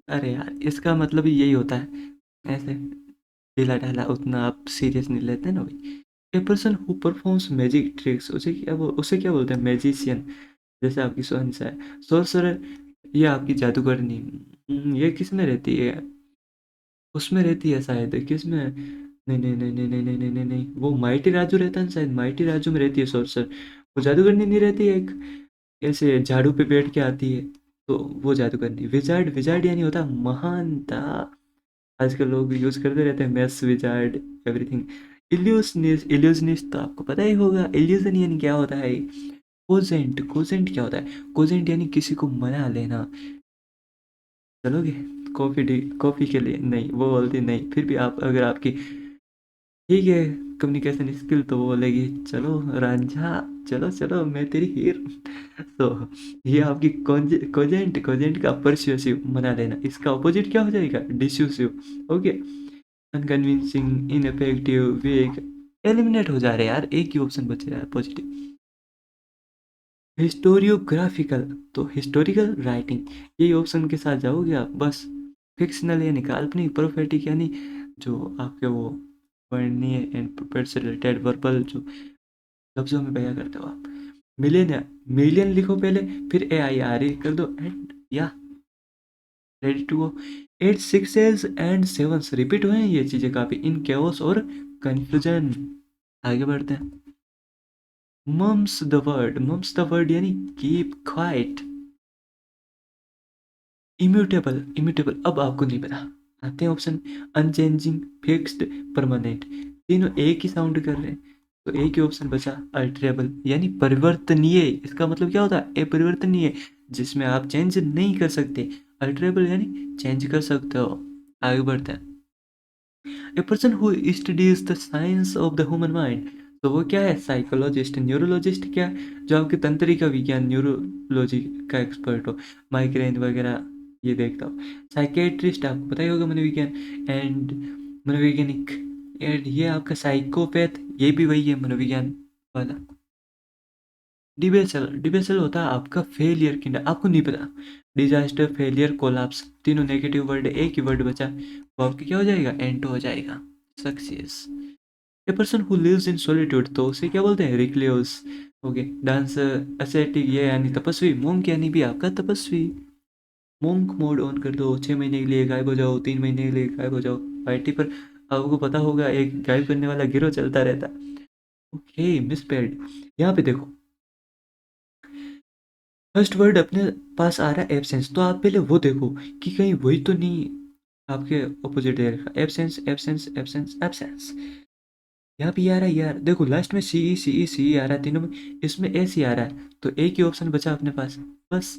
Speaker 1: अरे यार इसका मतलब ही यही होता है, ऐसे ढीला ढाला, उतना आप सीरियस नहीं लेते ना भाई। ए person who performs magic tricks, उसे क्या बोलते हैं, मैजिशियन। जैसे आपकी सोहनसा है, सोर्सरर, ये आपकी जादूगरनी। ये किस में रहती है, उसमें रहती है शायद, किस में, नहीं नहीं नहीं नहीं नहीं नहीं नहीं नहीं नहीं, वो माइटी राजू रहता है ना शायद, माइटी राजू में रहती है सोर्सर। वो जादूगरनी नहीं रहती है एक, ऐसे झाड़ू पे बैठ के आती है, तो वो जादूगरनी। विजार्ड, विजार्ड यानी होता है महानता। आजकल लोग यूज करते रहते हैं मैथ्स, विजार्ड, एवरीथिंग। इल्यूशनिस्ट, इल्यूशनिस्ट तो आपको पता ही होगा, इल्यूजन यानी क्या होता है। कोजेंट, कोजेंट क्या होता है, कोजेंट यानी किसी को मना लेना। चलोगे कॉफी डी, कॉफी के लिए नहीं, वो बोलती नहीं, फिर भी आप, अगर आपकी ठीक है कम्युनिकेशन स्किल, तो वो बोलेगी चलो रांझा, चलो चलो मैं तेरी हीर। तो ये आपकी कोजेंट, कोजेंट का परस्यूसिव, मना लेना। इसका ऑपोजिट क्या हो जाएगा, dissuasive. Okay, unconvincing, ineffective, weak, eliminate हो जा रहे हैं यार, एक ही ऑप्शन बच रहा है पॉजिटिव। हिस्टोरियोग्राफिकल, तो हिस्टोरिकल राइटिंग, यही ऑप्शन के साथ जाओगे आप बस। फिक्शनल यानी काल्पनिक, प्रोफेटिक यानी जो आपके वो वर्णनीय एंड प्रोफेट से रिलेटेड वर्बल, जो लफ्जों में बयां करते हो आप। मिलियन, मिलियन लिखो पहले, फिर ए आई आर ए कर दो एंड, या ready to go. At sixes and sevens repeat हुए हैं ये चीजें काफी, इन केओस और कंफ्यूजन। आगे बढ़ते हैं। Mum's the word, mum's the word यानी कीप क्वाइट। इम्यूटेबल, इम्यूटेबल अब आपको नहीं पता, आते हैं ऑप्शन। अनचेंजिंग, फिक्स्ड, परमानेंट, तीनों एक ही साउंड कर रहे हैं, तो एक ही ऑप्शन बचा, अल्टरेबल यानी परिवर्तनीय। इसका मतलब क्या होता है, अपरिवर्तनीय, जिसमें आप चेंज नहीं कर सकते। अल्टरेबल यानी चेंज कर सकते हो। आगे बढ़ते हैं। ए person who studies the science of the human mind, तो वो क्या है, साइकोलॉजिस्ट, न्यूरोलॉजिस्ट, क्या, जो आपके तंत्रिका विज्ञान, न्यूरोलॉजी का एक्सपर्ट हो, माइग्रेन वगैरह ये देखता हो। साइकेट्रिस्ट आपको पता ही होगा, मनोविज्ञान एंड मनोवैज्ञानिक। एंड ये आपका साइकोपैथ, ये भी वही है मनोविज्ञान वाला। डिबेसल, डिबेसल होता है आपका फेलियर की, आपको नहीं पता। डिजास्टर, फेलियर, कोलाप्स, तीनों नेगेटिव वर्ड, एक ही वर्ड बचा, वो आपका क्या हो जाएगा, एंटो हो जाएगा, success. A person who lives in solitude, तो उसे क्या बोलते हैं, रिक्लियोस। ओके, डांस, असेटिक, ये यानी तपस्वी। मोंक यानी भी आपका तपस्वी। मोंक मोड ऑन कर दो, 6 महीने के लिए गायब हो जाओ, 3 महीने के लिए गायब हो जाओ, पार्टी पर आपको पता होगा एक गायब करने वाला गिरोह चलता रहता। Okay, misspelled. यहाँ पे देखो, फर्स्ट वर्ड अपने पास आ रहा है एब्सेंस, तो आप पहले वो देखो कि कहीं वही तो नहीं आपके ऑपोजिट है लिखा, एब्सेंस एब्सेंस एब्सेंस एब्सेंस। यहाँ पे ये आ रहा है यार, देखो लास्ट में सी सी सी आ रहा है तीनों में, इसमें ए सी आ रहा है, तो एक ही ऑप्शन बचा अपने पास, बस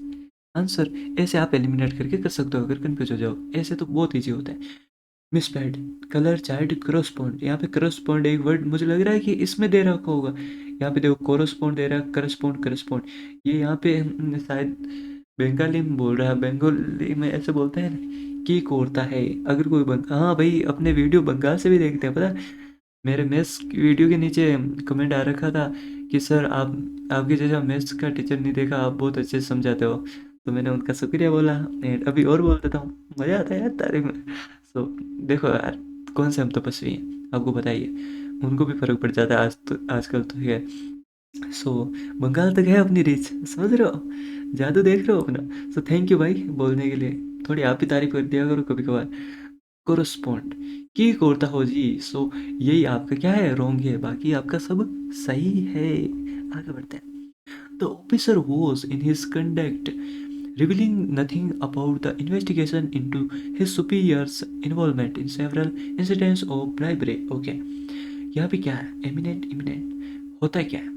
Speaker 1: आंसर। ऐसे आप एलिमिनेट करके कर सकते हो अगर कंफ्यूज हो जाओ, ऐसे तो बहुत ईजी होता है। मिसपेड, कलर चार्ट क्रॉसपॉन्ड, यहाँ पे क्रॉसपॉन्ड एक वर्ड मुझे लग रहा है कि इसमें दे रखा होगा। यहाँ पे देखो कोरस्पॉन्ड दे रहा है, करस्पॉन्ड करस्पॉन्ड, ये यहाँ पे शायद बंगाली में बोल रहा है, बंगाली में ऐसे बोलते हैं ना कि कोरता है। अगर कोई हाँ भाई, अपने वीडियो बंगाल से भी देखते हैं पता है? मेरे मैथ्स की वीडियो के नीचे कमेंट आ रखा था कि सर आपके जैसा मैथ्स का टीचर नहीं देखा, आप बहुत अच्छे से समझाते हो। तो मैंने उनका शुक्रिया बोला, एंड अभी और बोल देता हूँ, मज़ा आता है यार तारीफ में। सो देखो यार, कौन से हम तपस्वी हैं आपको बताइए, उनको भी फर्क पड़ जाता है आज तो, आजकल तो है। सो बंगाल तक है अपनी रीच, समझ रहे हो, जादू देख रहे हो अपना। सो थैंक यू भाई बोलने के लिए, थोड़ी आप भी तारीफ कर दिया करो कभी कभार। कोरस्पॉन्ड की कोरता हो जी, सो यही आपका क्या है, रॉन्ग है, बाकी आपका सब सही है। आगे बढ़ते हैं। The officer was in his conduct revealing nothing about the investigation into his superior's involvement in several incidents of bribery. Okay, यहाँ पे क्या है, एमिनेंट इमिनेंट होता है क्या है?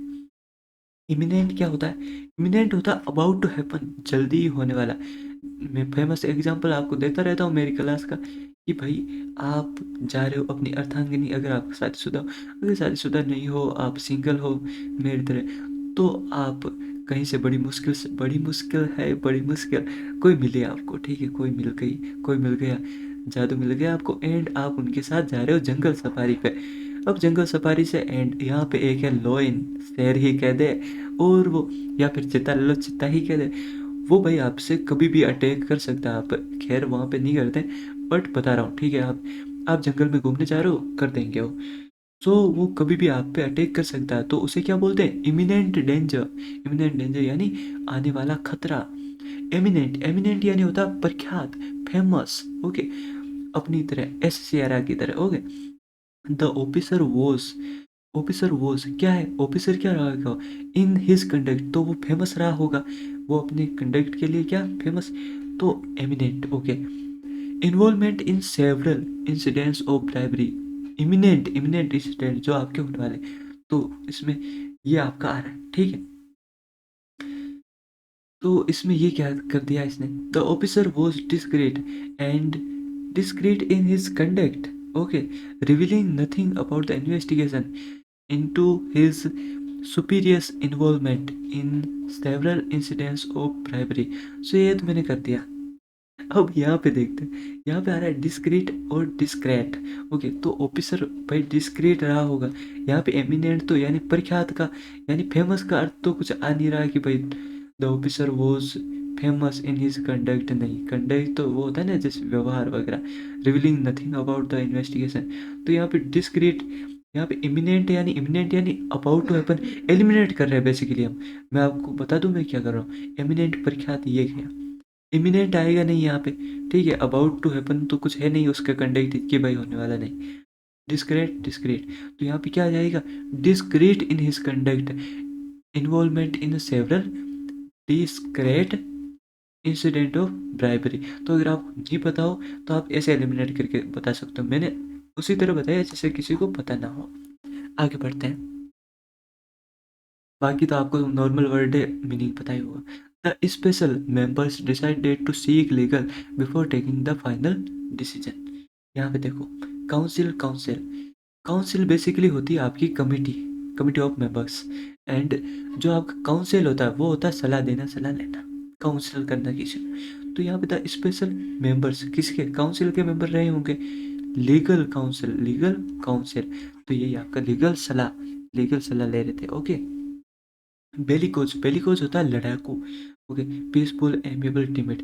Speaker 1: इमिनेंट क्या होता है? इमिनेंट होता है अबाउट टू हैपन, जल्दी ही होने वाला। मैं फेमस एग्जांपल आपको देता रहता हूँ मेरी क्लास का, कि भाई आप जा रहे हो अपनी अर्धांगिनी, अगर आप शादीशुदा हो, अगर शादीशुदा नहीं हो, आप सिंगल हो मेरी तरह, तो आप कहीं से बड़ी मुश्किल से, बड़ी मुश्किल है, बड़ी मुश्किल, कोई मिले आपको, ठीक है, कोई मिल गई, कोई मिल गया, जादू मिल गया आपको, एंड आप उनके साथ जा रहे हो जंगल सफारी पे। अब जंगल सफारी से एंड यहाँ पे एक है लोइन, शेर ही कह दे, और वो, या फिर चीता ले लो, चीता ही कह दे, वो भाई आपसे कभी भी अटैक कर सकता है। आप खैर वहाँ पे नहीं करते, बट बता रहा हूँ, ठीक है, आप जंगल में घूमने जा रहे हो, कर देंगे वो। सो वो कभी भी आप पे अटैक कर सकता है, तो उसे क्या बोलते हैं, इमिनेंट डेंजर। इमिनेंट डेंजर यानी आने वाला खतरा। एमिनेंट, एमिनेंट यानी होता है प्रख्यात, फेमस। ओके, अपनी तरह, एस सियारा की तरह। Okay, the officer was, officer was क्या है, ऑफिसर क्या रहेगा, इन हिज कंडक्ट, तो वो फेमस रहा होगा, वो अपने कंडक्ट के लिए क्या फेमस, तो eminent. Okay, involvement in several incidents of bribery, eminent, eminent incident जो आपके होने वाले, तो इसमें ये आपका आ रहा है, ठीक है। तो इसमें ये क्या कर दिया इसने, the officer was discrete and discrete in his conduct. Okay, revealing nothing about the investigation into his superior's involvement in several incidents of bribery। सो ये तो मैंने कर दिया। अब यहाँ पे देखते हैं, यहाँ पे आ रहा है डिस्क्रीट और डिस्क्रेट। ओके, तो ऑफिसर भाई डिस्क्रीट रहा होगा, यहाँ पे एमिनेंट तो यानी प्रख्यात का, यानी फेमस का अर्थ तो कुछ आ नहीं रहा कि भाई the officer was famous in his conduct, नहीं, कंडक्ट तो वो होता है ना जैसे व्यवहार वगैरह, revealing nothing about the investigation. तो यहाँ पे डिस्क्रीट, यहाँ पे इमिनेंट यानी, इमिनेंट यानी अबाउट टू हैपन, एलिमिनेट कर रहे हैं बेसिकली हम। मैं आपको बता दूं मैं क्या कर रहा हूँ, एमिनेंट प्रख्यात ये गया, इमिनेंट आएगा नहीं यहाँ पे, ठीक है, अबाउट टू हैपन तो कुछ है नहीं उसका कंडक्ट कि भाई होने वाला नहीं। डिस्क्रेट, डिस्क्रेट, तो यहाँ पे क्या आ जाएगा, discrete in his conduct, involvement in several discrete incident of bribery. तो अगर आप नहीं पता हो तो आप ऐसे एलिमिनेट करके बता सकते हो, मैंने उसी तरह बताया जैसे किसी को पता ना हो। आगे बढ़ते हैं, बाकी तो आपको नॉर्मल वर्ड मीनिंग पता ही होगा। The special members decided to seek legal before taking the final decision. यहाँ पे देखो, काउंसिल, काउंसिल, काउंसिल बेसिकली होती है आपकी committee, committee of members, and जो आपका काउंसिल होता है वो होता है सलाह देना, सलाह लेना, काउंसिल करना किसी को। तो यहाँ पे द स्पेशल मेंबर्स किसके, काउंसिल के मेंबर रहे होंगे, लीगल काउंसिल, लीगल काउंसिल, तो यही आपका लीगल सलाह, लीगल सलाह ले रहे थे। ओके, बेलिकोज, बेलिकोज होता है लड़ाकू। Okay, peaceful amiable timid,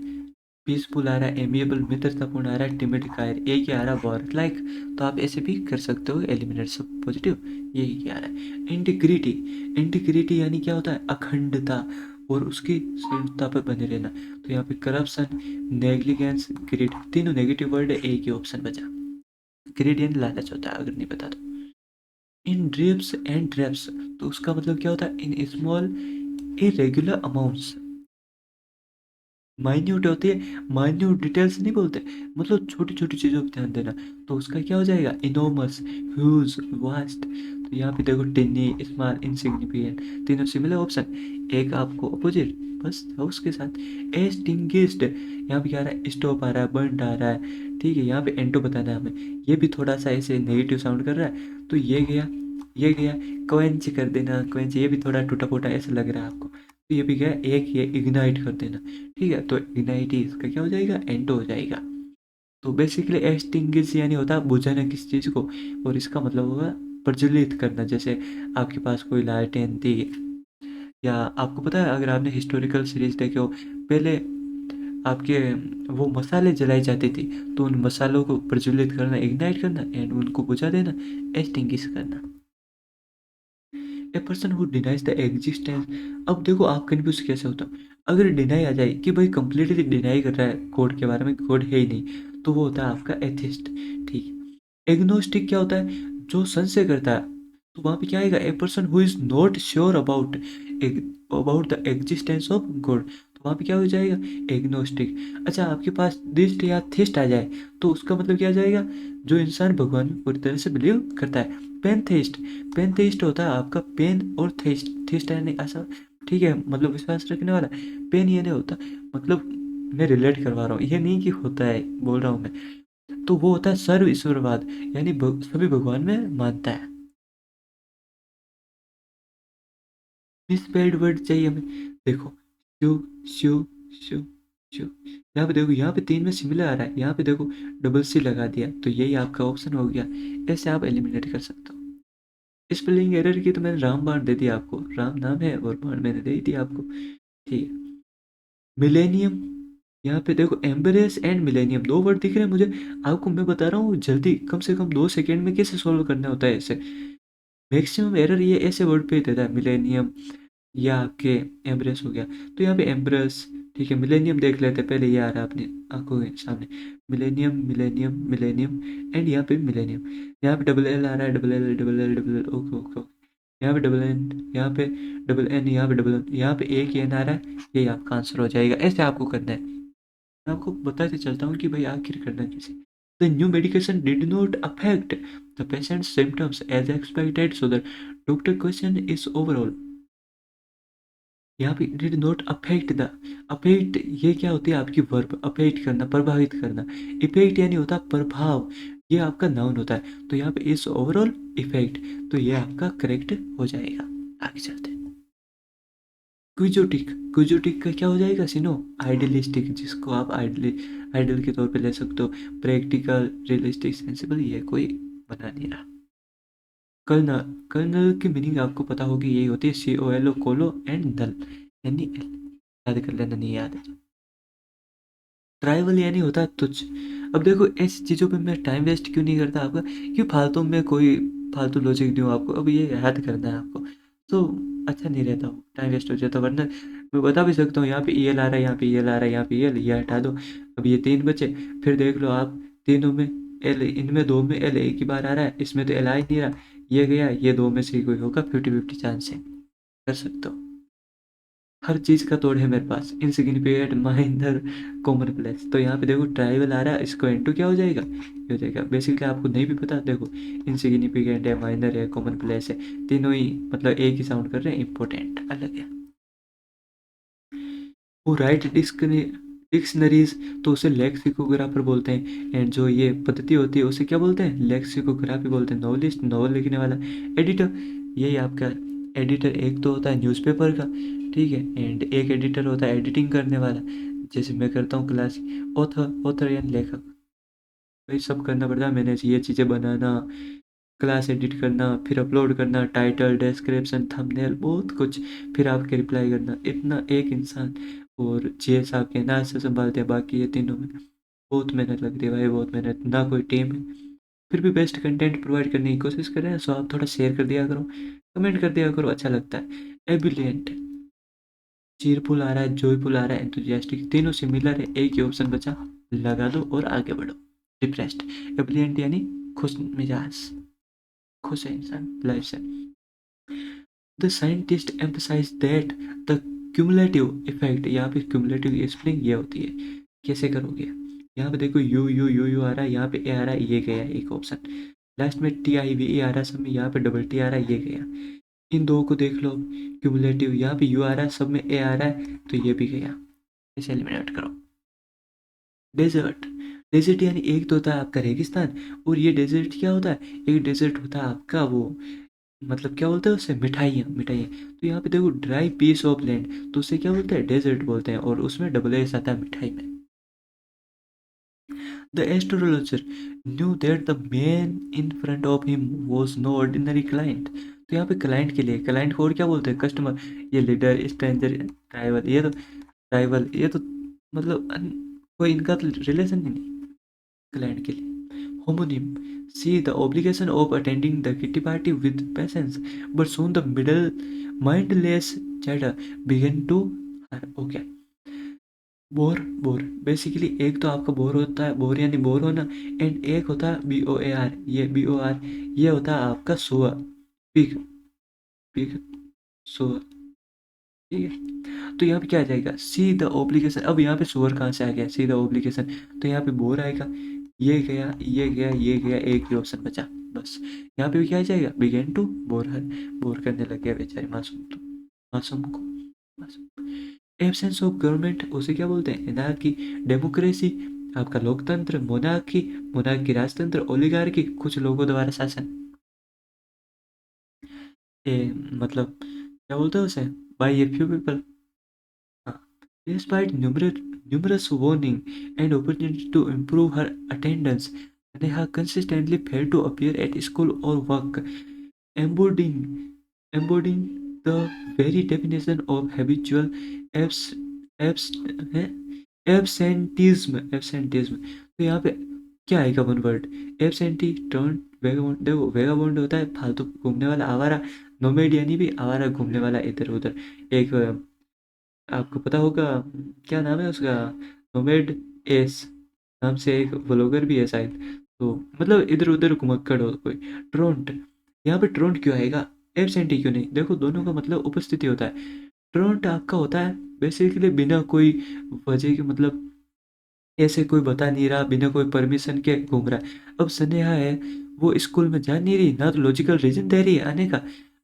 Speaker 1: peaceful आ रहा है, एमिएबल मित्रतापूर्ण आ रहा है, टिमिड कायर, एक ही आ रहा है वॉर लाइक, तो आप ऐसे भी कर सकते हो, एलिमिनेट सब पॉजिटिव, यही क्या आ रहा है। इंटीग्रिटी, इंटीग्रिटी यानी क्या होता है, अखंडता और उसकी संयुक्ता पर बने रहना। तो यहाँ पे करप्शन, नेग्लिजेंस, ग्रीड, तीनों नेगेटिव वर्ड है, एक ही ऑप्शन बचा। ग्रीड यानी लालच होता है, अगर नहीं पता तो। इन ड्रिप्स एंड ड्रैप्स, तो उसका मतलब क्या होता है, in small irregular amounts, minute होती है, माइन्यूट डिटेल्स नहीं बोलते, मतलब छोटी छोटी चीज़ों पर ध्यान देना। तो उसका क्या हो जाएगा, इनोमस, ह्यूज, वास्ट। तो यहाँ पे देखो टिनी, स्मॉल, इनसिग्निफिकेंट, तीनों सिमिलर ऑप्शन, एक आपको अपोजिट, बस था उसके साथ। एक्सटिंग्विश्ड, यहाँ पे क्या आ रहा है, स्टॉप आ रहा है, बर्न आ रहा है, ठीक है। यहाँ पे एंटो बताना है हमें, ये भी थोड़ा सा ऐसे नेगेटिव साउंड कर रहा है, तो ये गया, ये गया। क्वेंच कर देना, क्वेंच, ये भी थोड़ा टूटा फूटा ऐसा लग रहा है आपको, तो ये भी गया एक, ये इग्नाइट कर देना, ठीक है। तो इग्नाइट ही इसका क्या हो जाएगा, एंटो हो जाएगा। तो बेसिकली एक्सटिंग्विश यानी होता है बुझाना किसी चीज़ को, और इसका मतलब होगा प्रज्वलित करना। जैसे आपके पास कोई लालटेन थी, या आपको पता है, अगर आपने हिस्टोरिकल सीरीज देखे हो, पहले आपके वो मसाले जलाई जाती थी, तो उन मसालों को प्रज्वलित करना, इग्नाइट करना, एंड उनको बुझा देना, एक्सटिंग्विश करना। ए person who denies the existence, अब देखो आप कन्फ्यूज कैसे होता हो, अगर डिनाई आ जाए कि भाई कंप्लीटली डिनाई कर रहा है गॉड के बारे में, गॉड है ही नहीं, तो वो होता है आपका एथिस्ट, ठीक है। एग्नोस्टिक क्या होता है, जो संशय करता है, तो वहाँ पे क्या आएगा, ए person who is not sure about the existence of God, तो वहाँ पे क्या हो जाएगा, एग्नोस्टिक। अच्छा, आपके पास दिस्ट या थिस्ट आ जाए, तो उसका मतलब क्या आ जाएगा, जो इंसान भगवान में पूरी तरह से बिलीव करता है। पेनथेइस्ट, पेनथेइस्ट होता है आपका पेन और थेइस्ट, थेइस्ट यानी ऐसा, ठीक है, मतलब विश्वास रखने वाला। पेन ये नहीं होता, मतलब मैं रिलेट करवा रहा हूँ, ये नहीं कि होता है, बोल रहा हूँ मैं। तो वो होता है सर्व ईश्वरवाद, यानी सभी भगवान में मानता है। मिसस्पेल्ड वर्ड चाहिए हमें, देखो, शिव, शिव, शिव, शिव, यहाँ पे देखो, यहाँ पे तीन में सिमिलर आ रहा है, यहाँ पे देखो डबल सी लगा दिया, तो यही आपका ऑप्शन हो गया। ऐसे आप एलिमिनेट कर सकते हो। स्पेलिंग एरर की तो मैंने रामबाण दे दिया आपको, राम नाम है और बाण मैंने दे दिया आपको, ठीक है। मिलेनियम, यहाँ पे देखो एम्बरेस एंड मिलेनियम, दो वर्ड दिख रहे हैं मुझे, आपको मैं बता रहा हूँ जल्दी, कम से कम 2 सेकेंड में कैसे सॉल्व करना होता है ऐसे। मैक्सिमम एरर ये ऐसे वर्ड पे ही देता है, मिलेनियम या आपके एम्ब्रेस हो गया, तो यहाँ पे एम्ब्रेस, ठीक है। मिलेनियम देख लेते हैं, पहले ये आ रहा है अपनी आंखों के सामने, मिलेनियम, मिलेनियम, मिलेनियम, एंड यहाँ पे मिलेनियम, यहाँ पे डबल एल आ रहा है, double L, double L, double L, okay okay okay, यहाँ पे डबल एन, यहाँ पे डबल एन, यहाँ पे डबल एन, यहाँ पे एक एन आ रहा है, यही आपका आंसर हो जाएगा। ऐसे आपको करना है, मैं आपको बताते चलता हूँ कि भाई आखिर करना कैसे। The new medication did not affect the patient symptoms as expected, so the doctor question is overall, यहाँ पे did not affect the, affect ये क्या होती है आपकी वर्ब, अफेक्ट करना, प्रभावित करना, इफेक्ट यानी होता है प्रभाव, ये आपका नाउन होता है, तो यहाँ पे इस ओवरऑल इफेक्ट, तो ये आपका करेक्ट हो जाएगा। आगे चलते हैं। क्विजोटिक, क्विजोटिक का क्या हो जाएगा सिनो, आइडियलिस्टिक, जिसको आप आइडल के तौर पे ले सकते हो, प्रैक्टिकल, रियलिस्टिक, सेंसिबल, ये कोई बना नहीं रहा। कर्नल, कर्नल की मीनिंग आपको पता होगी, यही होती है COLO, कोलो एंड नल, यानी एल, याद कर लेना, नहीं याद है। ट्राइवल यानी होता है तुच्छ। अब देखो ऐसी चीज़ों पे मैं टाइम वेस्ट क्यों नहीं करता आपका, क्यों फालतू में कोई फालतू लॉजिक दूँ आपको, अब ये याद करना है आपको, तो अच्छा नहीं रहता, वो टाइम वेस्ट हो जाता। वरना मैं बता भी सकता हूँ, यहाँ पे EL आ रहा है, यहाँ पे EL आ रहा है, यहाँ पे EL, ये हटा दो, अब ये तीन बचे, फिर देख लो आप, तीनों में एल, इनमें दो में एल एक ही बार आ रहा है, इसमें तो एल आ ही नहीं रहा, ये गया, ये दो में से ही कोई होगा, 50-50 चांस है, कर सकते हो। हर चीज़ का तोड़ है मेरे पास, इनसिग्निफिकेंट, माइनर, कॉमन प्लेस, तो यहाँ पे देखो ट्राइवल आ रहा है, इसको इनटू क्या हो जाएगा, ये हो जाएगा। बेसिकली आपको नहीं भी पता, देखो इनसिग्निफिकेंट है, माइनर है, कॉमन प्लेस है, तीनों ही मतलब एक ही साउंड कर रहे हैं, इंपॉर्टेंट अलग है। वो राइट डिक्शनरीज, तो उसे लेक्सिकोग्राफर बोलते हैं, एंड जो ये पद्धति होती है उसे क्या बोलते हैं, लेक्सिकोग्राफी बोलते हैं। नॉवलिस्ट, नॉवल लिखने वाला। एडिटर, यही आपका एडिटर, एक तो होता है न्यूज़पेपर का, ठीक है, एंड एक एडिटर होता है एडिटिंग करने वाला, जैसे मैं करता हूँ क्लास। ऑथर, ऑथर यानी लेखक, वही सब करना पड़ता है, मैंने ये चीज़ें बनाना, क्लास एडिट करना, फिर अपलोड करना, टाइटल, डिस्क्रिप्शन, थंबनेल, बहुत कुछ, फिर आपके रिप्लाई करना, इतना एक इंसान, और GS आपके ना से संभालते हैं, बाकी ये तीनों में बहुत मेहनत लगती है भाई, बहुत मेहनत, ना कोई टीम है, फिर भी बेस्ट कंटेंट प्रोवाइड करने की कोशिश कर रहे हैं। सो आप थोड़ा शेयर कर दिया करो, कमेंट कर दिया करो, अच्छा लगता है। एबिलियंट, चीरफुल आ रहा है, जॉयफुल आ रहा है, एंथुजियास्टिक, तीनों सिमिलर है, एक ही ऑप्शन बचा, लगा दो और आगे बढ़ो। डिप्रेस्ड, एबिलियंट यानी खुश मिजाज, खुश है इंसान लाइफ से। The scientist emphasize that the cumulative effect, यहाँ पे क्यूमुलेटिव स्प्लिंग ये होती है। कैसे करोगे? यहाँ पे देखो यू यू यू यू आ रहा है, यहाँ पे ए आ रहा है, ये गया एक ऑप्शन। लास्ट में टी आई वी ए आ रहा है सब में, यहाँ पे डबल टी आ रहा है, ये गया। इन दो को देख लो, क्यूमुलेटिव, यहाँ पे यू आ रहा है सब में, ए आ रहा है, तो ये भी गया। इसे एलिमिनेट करो। डेजर्ट, डेजर्ट यानी एक तो होता है आपका रेगिस्तान, और ये डेजर्ट क्या होता है? एक डेजर्ट होता है आपका वो, मतलब क्या बोलते हैं उसे? मिठाइयाँ, मिठाइयाँ। तो यहाँ पे देखो ड्राई पीस ऑफ लैंड, तो उसे क्या बोलते हैं? डेजर्ट बोलते हैं, और उसमें डबल एस आता है मिठाई में। The astrologer knew that the man in front of him was no ordinary client. तो यहाँ पे क्लाइंट के लिए, क्लाइंट को और क्या बोलते हैं? कस्टमर। ये लीडर, स्ट्रेंजर, ट्राइबल, ये तो ट्राइबल, ये तो मतलब कोई इनका तो रिलेशन ही नहीं क्लाइंट के लिए। Homonym, see the obligation of attending the kitty party with patience, but soon the middle mindless chatter began to okay। Bore, bore basically एक तो आपका बोर होता है, बोर यानी बोर होना, एंड एक होता है बी ओ ए आर, ये बी ओ आर, ये होता है आपका सोअर, पीक, पीक सोअर, ठीक है। तो यहाँ पे क्या आ जाएगा? See the obligation. अब यहाँ पे सोअर कहाँ से आ गया? सी द ओब्लिगेशन, तो यहाँ पे बोर आएगा, ये गया, ये गया, ये गया, एक ही ऑप्शन बचा बस। यहाँ पे भी क्या आ जाएगा? Began to bore her, bore करने लग गया बेचारे मासूम, तो मासूम को, मासूम। एब्सेंस ऑफ गवर्नमेंट, उसे क्या बोलते हैं? एनार्की। डेमोक्रेसी, आपका लोकतंत्र। Monarchy, monarchy राजतंत्र। ओलिगार्की, कुछ लोगों द्वारा शासन। मतलब क्या बोलते हैं उसे? By a few people. हाँ। Despite numerous warning and opportunity to improve her attendance, Neha consistently failed to appear at school or work, embodying the very definition of habitual abs, abs, absenteeism. तो यहाँ पे क्या आएगा? One word, absentee, turn, vagabond. देखो vagabond होता है फालतू घूमने वाला, आवारा। नोमेड यानी भी आवारा घूमने वाला इधर उधर। एक आपको पता होगा क्या नाम है उसका? नोमेड एस नाम से एक ब्लॉगर भी है शायद, तो मतलब इधर उधर घुमक्कड़ हो कोई। ट्रोंट, यहाँ पे ट्रोंट क्यों आएगा? एब्सेंटी क्यों नहीं? देखो दोनों का मतलब उपस्थिति होता है। ट्रोंट आपका होता है बेसिकली बिना कोई वजह के, मतलब ऐसे कोई बता नहीं रहा, बिना कोई परमिशन के घूम रहा है। अब स्नेहा है, वो स्कूल में जा नहीं रही, ना तो लॉजिकल रीजन दे रही है आने का,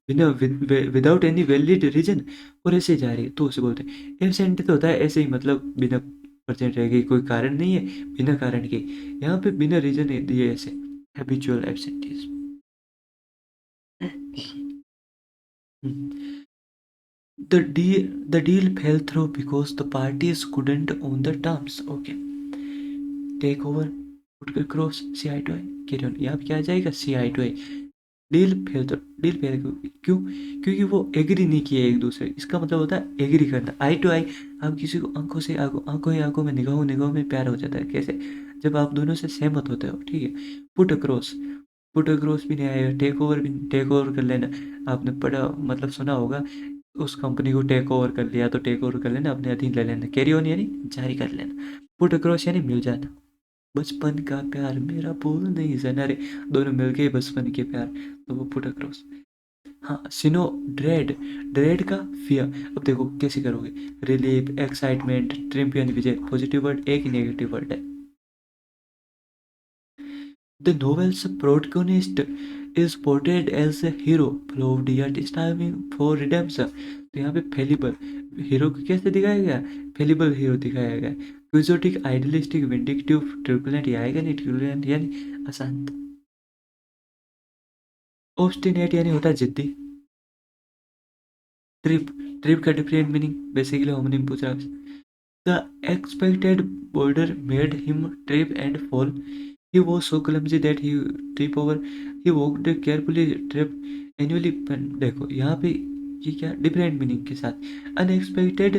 Speaker 1: बिना विदाउट एनी वैलिड रीजन, और ऐसे जा रही है, तो उसे बोलते हैं एब्सेंट। तो होता है ऐसे ही, मतलब बिना प्रेजेंट रह गई, कोई कारण नहीं है, बिना कारण के। यहाँ पे बिना रीजन दिए ऐसे, habitual absentees. The deal fell through because the parties couldn't own the terms. Okay. Take over. Put across see eye to eye. Carry on. यहाँ पे क्या आ जाएगा? see eye to eye. Deal fail क्यों? क्योंकि वो एग्री नहीं किए एक दूसरे, इसका मतलब होता है एग्री करना। आई टू आई, आप किसी को आंखों से आंखों ही आंखों में, निगाहों निगाहों में प्यार हो जाता है। कैसे? जब आप दोनों से सहमत होते हो, ठीक है। पुट अक्रॉस, पुट अक्रॉस भी नहीं आएगा। टेक ओवर भी, टेक ओवर कर लेना। आपने पढ़ा, मतलब सुना होगा, उस कंपनी को टेक ओवर कर लिया तो टेक ओवर कर लेना, अपने अधीन ले लेना। कैरी ऑन यानी जारी कर लेना। पुट अक्रॉस यानी मिल जाना। बचपन का प्यार मेरा भूल नहीं जाना रे, दोनों मिल गए बचपन के प्यार, तो वो पुट अक्रॉस। हाँ। सिनो, ड्रेड, ड्रेड का फियर। अब देखो कैसे करोगे? रिलीफ, एक्साइटमेंट, ट्रिम्प यानी विजय। पॉजिटिव वर्ड, एक ही नेगेटिव वर्ड है। The novel's protagonist is portrayed as a hero, flawed yet striving for redemption. तो यहाँ पे फेलिबल हीरो को कैसे दिखाया गया? फेलिबल हीरो दिखाया गया। क्विजोटिक, आइडियलिस्टिक, विंडिक्टिव, ट्रिपुलेंट, ये आएगा नहीं, ट्रिपुलेंट यानी अशांत। ऑब्स्टिनेट यानी होता है जिद्दी। ट्रिप, ट्रिप का डिफरेंट मीनिंग बेसिकली होमोनिम पूछ रहा है। The expected boulder made him trip and fall, he was so clumsy that he trip over, he walked carefully trip annually। देखो यहाँ पे ये क्या डिफरेंट मीनिंग के साथ, unexpected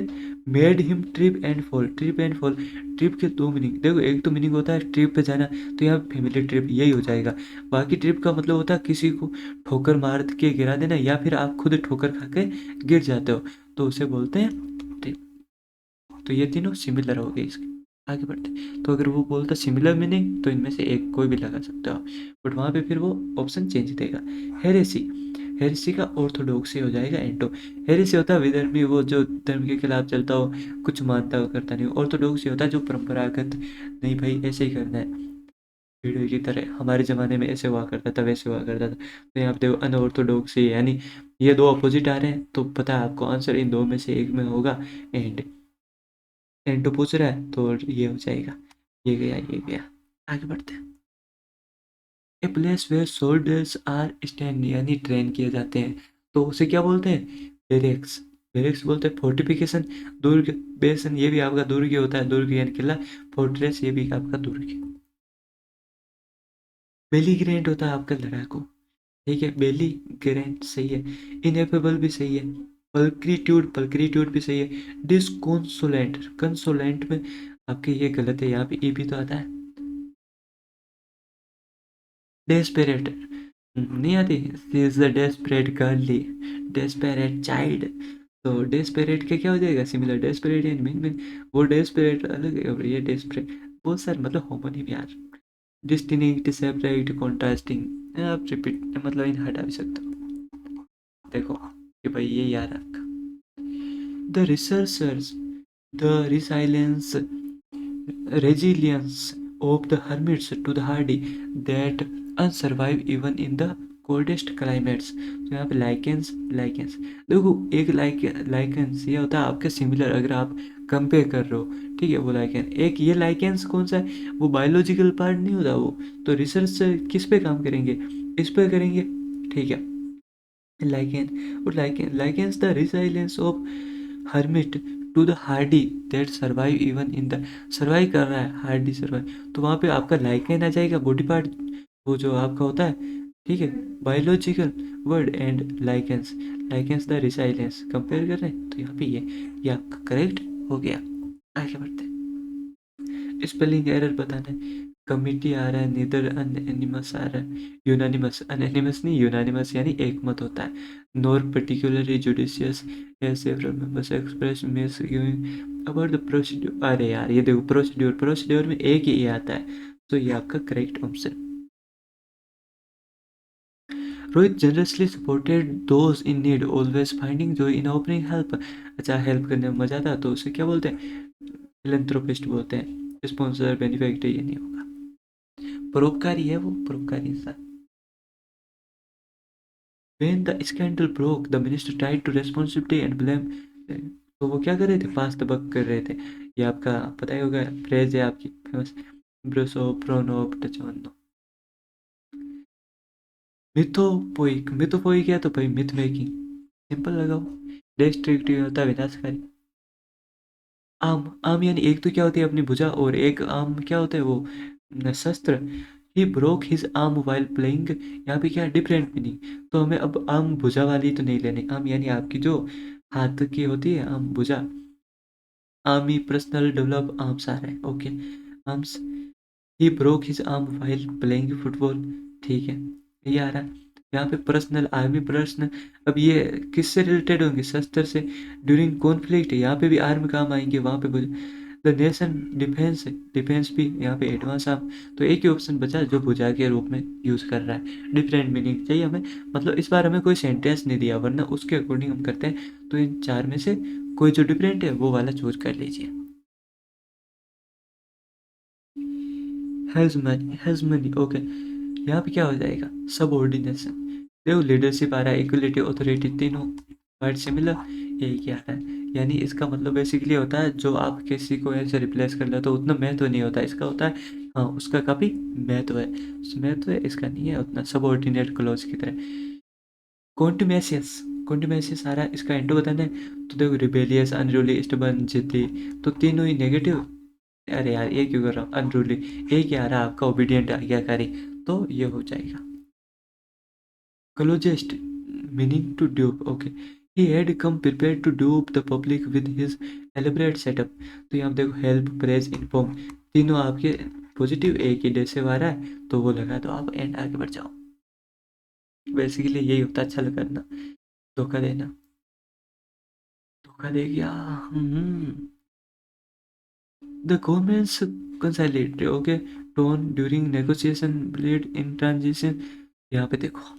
Speaker 1: made him trip and fall. Trip and fall, trip के दो meaning देखो, एक तो मीनिंग होता है ट्रिप पे जाना, तो यहाँ फैमिली ट्रिप यही हो जाएगा। बाकी ट्रिप का मतलब होता है किसी को ठोकर मार के गिरा देना, या फिर आप खुद ठोकर खा के गिर जाते हो, तो उसे बोलते हैं ट्रिप। तो ये तीनों सिमिलर हो गए इसके। आगे बढ़ते हैं। तो अगर वो बोलता सिमिलर मीनिंग तो इनमें से एक कोई भी लगा सकते हो, बट वहाँ पे फिर वो ऑप्शन चेंज देगा। हेरेसी, हेरेसी का ऑर्थोडॉक्सी हो जाएगा एंटो। हेरेसी होता है विधर्मी, वो जो धर्म के खिलाफ चलता हो, कुछ मानता हो करता नहीं। ऑर्थोडॉक्सी होता है जो परंपरागत, नहीं भाई ऐसे ही करना है, भीड़ की तरह हमारे ज़माने में ऐसे हुआ करता था, वैसे हुआ करता था। तो यहाँ पे देखो अनऑर्थोडॉक्सी, यानी ये दो अपोजिट आ रहे हैं, तो पता है आपको आंसर इन दो में से एक में होगा। एंड एंटो पूछ रहा है तो ये हो जाएगा, ये गया ये गया। आगे बढ़ते हैं। A place where soldiers are stand, यानी ट्रेन किए जाते हैं, तो उसे क्या बोलते हैं? बैरेक्स। बैरेक्स बोलते हैं फोर्टिफिकेशन, दुर्ग। बेसन ये भी आपका दुर्ग ही होता है, दुर्ग यानी किला। फोर्ट्रेस ये भी आपका दुर्ग। बेलीग्रेंट होता है आपका लड़ाकू। ठीक है, बेली ग्रेंट सही है। इनएफेबल भी सही है। पल्क्रीट्यूड, पल्क्रीट्यूड भी सही है। डिसकोंसोलेंट, कंसोलेंट में आपके ये गलत है, यहाँ पे ई भी तो आता है। डेस्पेरेट नहीं आती, she is the desperate girly, desperate child. तो डेस्पेरेट के क्या हो जाएगा? Similar, desperate and mean mean. वो डेस्पेरेट अलग है और ये डेस्परेट, बहुत सारे मतलब होमोनिम यार। डिस्टिंक्ट, सेपरेट, कॉन्ट्रास्टिंग, आप रिपीट मतलब इन हटा भी सकते हो। देखो कि भाई ये याद रख। The researchers, the resilience, resilience of the hermits to the hardy that unsurvive even in the coldest climates। तो यहाँ पे लाइकेंस, लाइकेंस देखो, एक लाइकेंस ये होता है आपके सिमिलर, अगर आप कंपेयर कर रहे हो, ठीक है, वो लाइकेन। एक ये लाइकेंस कौन सा है? वो बायोलॉजिकल पार्ट नहीं होता वो। तो रिसर्च किस पे काम करेंगे? इस पे करेंगे, ठीक है। लाइकेन और lichen, lichens the resilience of hermit to the hardy that survive even in the, survive कर रहा है हार्डी सर्वाइव, तो वहाँ पे आपका लाइकेन आ जाएगा, बॉडी पार्ट वो जो आपका होता है, ठीक है। Biological word and lichens, lichens the resilience compare कर रहे हैं, तो यहाँ पे ये आपका करेक्ट हो गया। आगे बढ़ते हैं। स्पेलिंग एरर बताना है। कमिटी आ रहा है, निदर अनएनिमस आ रहा है, यूनानिमस, अनएनिमस नहीं यूनानिमस, यानी एक मत होता है। Nor particularly judicious, as several members express misgiving about the procedure. अरे यार ये देखो, प्रोसीड्यूर, प्रोसीड्यूर में एक ही ए आता है, तो ये आपका correct option. Rohit generously supported those in need, always finding joy in offering help. अच्छा, हेल्प करने में मजा आता है तो उसे क्या बोलते हैं? फिलैंथ्रोपिस्ट बोलते हैं। स्पॉन्सर, बेनिफिशियरी ये नहीं होगा। परोपकारी है वो, परोपकारी इंसान। When the scandal broke, the minister tried to responsibility and blame। तो वो क्या कर रहे थे? पास द बक कर रहे थे। ये आपका पता ही होगा, फ्रेज है आपकी फेमस, ब्रोसो प्रोनोप टचोनो। मिथोपोइक, मिथोपोइक है तो भाई मिथ मेकिंग, सिंपल लगाओ। डिस्ट्रक्टिव होता है विनाशकारी। आम, आम यानी एक तो क्या होती है अपनी भुजा, और एक आम क्या होता है वो शस्त्र। He broke his arm while playing, यहाँ पे क्या डिफरेंट मीनिंग। तो हमें अब आम भुजा वाली तो नहीं लेनी, आम यानी आपकी जो हाथ की होती है आम भुजा। आर्मी पर्सनल डेवलप आर्म्स आ रहा है, okay. Arms, he broke his arm while playing football, ठीक है, ये आ रहा है। यहाँ पे पर्सनल, आर्मी प्रश्न, अब ये किससे रिलेटेड होंगे? शस्त्र से। ड्यूरिंग कॉन्फ्लिक्ट, यहाँ पे भी आर्म काम आएंगे, वहाँ पे द नेशन डिफेंस, डिफेंस भी यहाँ पे एडवांस आर्म। तो एक ही ऑप्शन बचा जो भुजा के रूप में यूज कर रहा है। डिफरेंट मीनिंग चाहिए हमें, मतलब इस बार हमें कोई सेंटेंस नहीं दिया, वरना उसके अकॉर्डिंग हम करते हैं। तो इन चार में से कोई जो डिफरेंट है वो वाला चूज कर लीजिए। Has money, okay. यहाँ पे क्या हो जाएगा? सबऑर्डिनेशन। देखो लीडरशिप आ रहा है, इक्वलिटी, अथॉरिटी, तीनों वर्ड सिमिलर, यही क्या है। यानी इसका मतलब बेसिकली होता है जो आप किसी को ऐसे रिप्लेस कर लो तो उतना महत्व नहीं होता, इसका होता है हाँ उसका काफ़ी महत्व है, महत्व है, इसका नहीं है उतना, सबऑर्डिनेट क्लॉज की तरह। कॉन्टिमेशियस, कॉन्टिमेशियस आ रहा है, इसका एंटो बताना है। तो देखो रिबेलियस, अनरूली, स्टबर्न, जिद्दी, तो तीनों ही नेगेटिव। अरे यार ये क्यों कर रहा हूँ? अनरूली, एक ही आ रहा है आपका, ओबीडियंट, आज्ञाकारी, तो ये हो जाएगा। Cologist, meaning to dupe, okay। He had come prepared to dupe the public with his elaborate setup। तो यहाँ पे देखो हेल्प, प्रेज, इन्फॉर्म, तीनों आपके पॉजिटिव, एक ही डे से आ रहा है तो वो लगा दो आप एंड आगे बढ़ जाओ। बेसिकली यही होता है छल करना, धोखा देना। धोखा दे गया। Hmm the governments consolidate, okay, tone during negotiation bleed in transition. यहाँ पे देखो,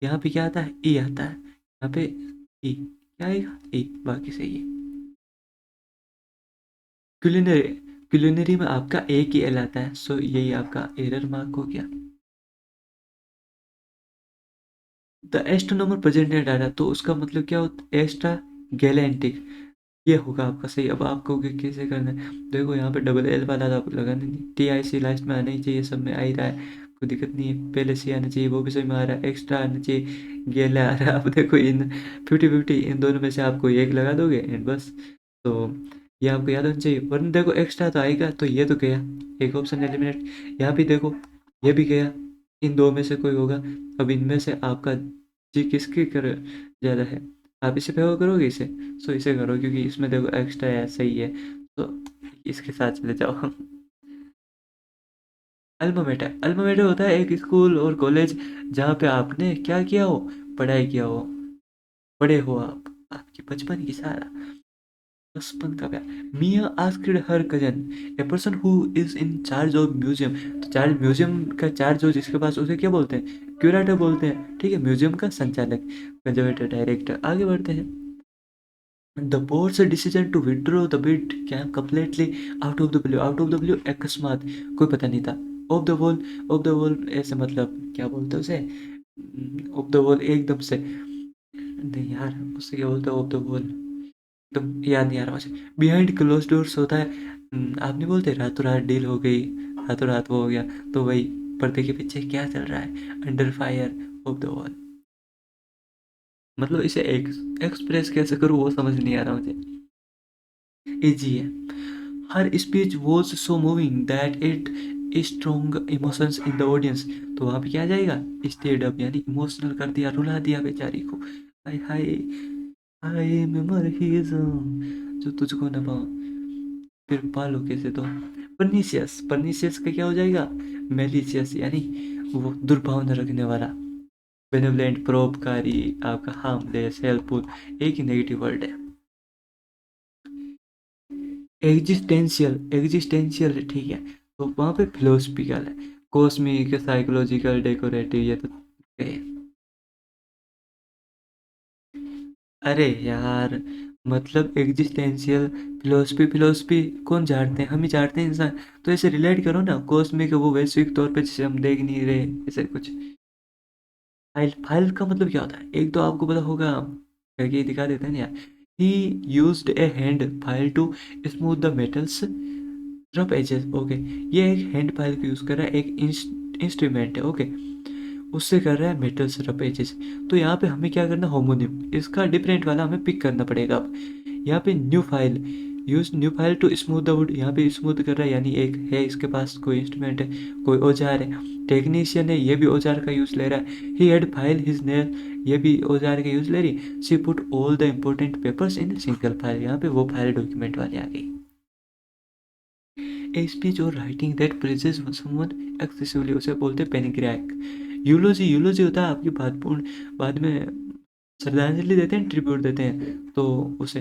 Speaker 1: यहाँ पे क्या आता है, ई आता है, यहाँ पे ई क्या आएगा, ई, बाकी सही है। क्यूलिनरी, क्यूलिनरी में आपका एक ही एल आता है, सो यही आपका एरर मार्क हो गया। The astronomer present in data, तो उसका मतलब क्या होता है, एक्स्ट्रा गैलेंटिक, ये होगा आपका सही। अब आपको कैसे करना है, देखो यहाँ पे डबल एल वाला तो आपको लगाना नहीं, टी आई सी लास्ट में आना ही चाहिए, सब में आ ही रहा है, कोई दिक्कत नहीं है। पहले सी आना चाहिए, वो भी सही में आ रहा है, एक्स्ट्रा आना चाहिए, गेला आ रहा है। अब देखो इन 50-50 इन दोनों में से आपको एक लगा दोगे एंड बस। तो ये आपको याद होना चाहिए, वरना देखो एक्स्ट्रा तो आएगा, तो ये तो गया, एक ऑप्शन एलिमिनेट। यहाँ भी देखो, ये भी गया, इन दो में से कोई होगा। अब इनमें से आपका जी किसकी कर ज़्यादा है, आप इसे फेवर करोगे इसे, सो इसे करो, क्योंकि इसमें देखो एक्स्ट्रा है, सही है, तो इसके साथ चले जाओ। अल्मा मेटर, अल्मा मेटर होता है एक स्कूल और कॉलेज जहाँ पे आपने क्या किया हो, पढ़ाई किया हो, पढ़े हो आप, आपकी बचपन की सारा बचपन का प्यार। Mia asked her cousin a person who is in charge of museum, तो चार्ज म्यूजियम का चार्ज हो जिसके पास, उसे क्या बोलते हैं, क्यूरेटर बोलते हैं, ठीक है, म्यूजियम का संचालक, कंजर्वेटर, डायरेक्टर। आगे बढ़ते हैं। The board's decision to withdraw the bid came completely out of the blue, out of the blue अकस्मात, कोई पता नहीं था। Off the wall, off the wall ऐसे मतलब क्या बोलते हैं उसे, ऑफ द वॉल एकदम से, नहीं यार उससे क्या बोलते हैं, ऑफ द वॉल एकदम याद नहीं आ रहा मुझे। बिहाइंड क्लोज डोर्स होता है, आप नहीं बोलते रातों रात डील हो गई, रातों रात वो हो गया, तो वही पर्दे के पीछे क्या चल रहा है, under fire of the wall. मतलब इसे एक्सप्रेस कैसे करूँ वो समझ नहीं आ रहा मुझे, इजी है। Her speech was so moving that it strong emotions in the audience, तो वहाँ पे क्या आ जाएगा, स्टेड अप, यानी इमोशनल कर दिया, रुला दिया बेचारी को। हाय हाय, हाय मैं मर ही जाऊं जो तुझको न पाऊं, फिर पालो कैसे तो। परनीशियस, परनीशियस का क्या हो जाएगा, मेलिशियस, यानी वो दुर्भावना रखने वाला। बेनेवलेंट, परोपकारी, आपका हार्मलेस, हेल्पफुल, एक ही नेगेटिव वर्ड है। एग्जिस्टेंशियल, एग्जिस्टेंशियल ठीक है, तो वहाँ पे फिलोसफिकल है, कॉस्मिक, साइकोलॉजिकल, डेकोरेटिव, ये तो गए। अरे यार, मतलब एग्जिस्टेंशियल, फिलोसफी, फिलोसफी कौन जानते हैं, हम ही जानते हैं इंसान, तो ऐसे रिलेट करो ना, कॉस्मिक वो वैश्विक तौर पे जिसे हम देख नहीं रहे, ऐसे कुछ। फाइल, फाइल का मतलब क्या होता है, एक तो आपको पता होगा, करके दिखा देते हैं ना यार। He used a hand file to smooth the metal's rough edges, okay, ये एक हैंड फाइल को यूज़ कर रहा है, एक इंस्ट्रूमेंट है, ओके, उससे कर रहा है मेटल्स रफ एजेस। तो यहाँ पे हमें क्या करना, होमोनिम, इसका डिफरेंट वाला हमें पिक करना पड़ेगा। अब यहाँ पे new file, use new file to smooth the wood, यहाँ पे स्मूथ कर रहा है, यानी एक है इसके पास कोई इंस्ट्रूमेंट है, कोई औजार है, टेक्नीशियन है, ये भी औजार का यूज़ ले रहा है। He had file his nail, ये भी औजार का यूज़ ले रही। She put all the important papers in single file, यहाँ पे वो फाइल डॉक्यूमेंट वाली आ गई। ए स्पीच और writing that praises someone excessively, उसे बोलते हैं पेनिग्रैक। यूलोजी, यूलोजी होता है आपकी बाद में श्रद्धांजलि देते हैं, ट्रिब्यूट देते हैं, तो उसे,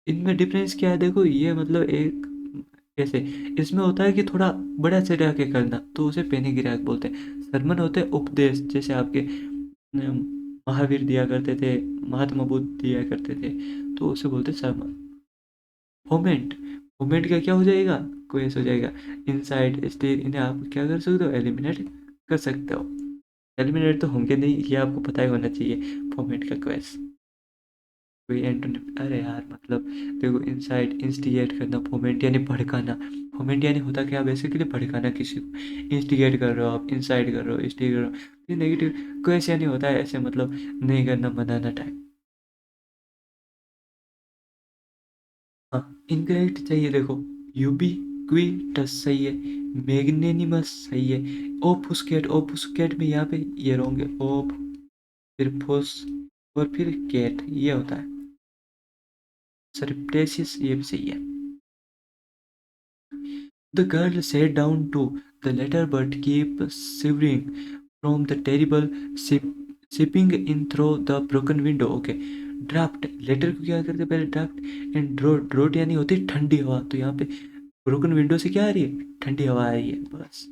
Speaker 1: इनमें डिफरेंस क्या है देखो, ये मतलब एक कैसे, इसमें होता है कि थोड़ा बड़ा चढ़ा के करना, तो उसे पेनिग्रैक बोलते हैं। सरमन होते हैं उपदेश, जैसे आपके महावीर दिया करते थे, महात्मा बुद्ध दिया करते थे, तो उसे बोलते हैं सरमन। मोमेंट, मोमेंट का क्या हो जाएगा, क्वेस हो जाएगा। इनसाइड स्टेज, इन्हें आप क्या कर सकते हो, एलिमिनेट कर सकते हो। एलिमिनेट तो होंगे नहीं, ये आपको पता ही होना चाहिए, फॉर्मेट का क्वेस, कोई एंटोनिम, अरे यार मतलब देखो, इनसाइड इंस्टिगेट करना, फोमेंट यानी भड़काना, फोमेंट यानी होता क्या, बेसिकली भड़काना किसी को, इंस्टिगेट कर रहे हो आप, इंसाइड कर रहे हो, इंस्टिगेट कर रहे हो, ये नेगेटिव। क्वेस यानी होता है ऐसे मतलब नहीं करना, मनाना टाइप। हाँ, इनकरेक्ट चाहिए देखो, यूबिक्विटस सही है, मैग्नेनिमस सही है, ओफुस्केट, ओफुस्केट में यहाँ पे ये रोंगे, ओफ, फिर फुस, और फिर केट, ये होता है। सरप्टेशियस, ये भी सही है। The girl sat down to the letter but keep shivering from the terrible ship, shipping in through the broken window, okay। Draft, letter को क्या करते हैं पहले, ड्राफ्ट, एंड ड्रोट, ड्रोट यानी होती है ठंडी हवा, तो यहाँ पे ब्रोकन विंडो से क्या आ रही है, ठंडी हवा आ रही है बस।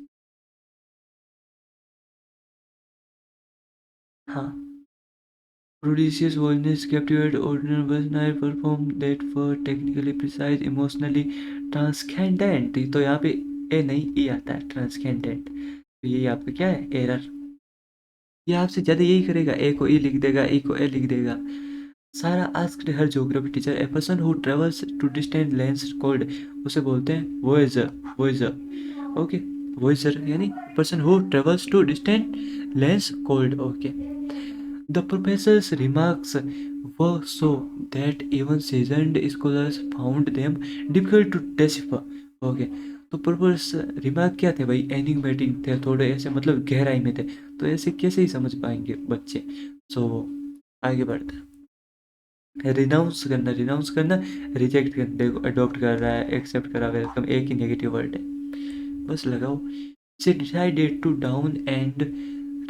Speaker 1: हाँ, Prodigious voices captivate ordinary listener perform that were technically precise, emotionally transcendent। तो यहाँ पे ए नहीं ई आता है, ट्रांसकेंडेंट। तो ये आपका क्या है, एरर। ये आपसे ज़्यादा यही करेगा, ए को ई लिख देगा, ई को ए लिख देगा। Sarah asked her geography teacher a person who travels to distant lands called, उसे बोलते हैं वॉयजर। Voyager, okay. वॉयजर यानी person who travels to distant lands called, okay. The professor's remarks were so that even seasoned scholars found them difficult to decipher. Okay, तो professor remark क्या थे भाई, enigmatic थे, थोड़े ऐसे मतलब गहराई में थे, तो ऐसे कैसे ही समझ पाएंगे बच्चे। सो आगे बढ़ते हैं। रिनाउंस करना, रिनाउंस करना, रिजेक्ट करना, देखो अडॉप्ट कर रहा है, एक्सेप्ट कर रहा है, वेलकम एक ही नेगेटिव वर्ड है, बस लगाओ। She decided to down and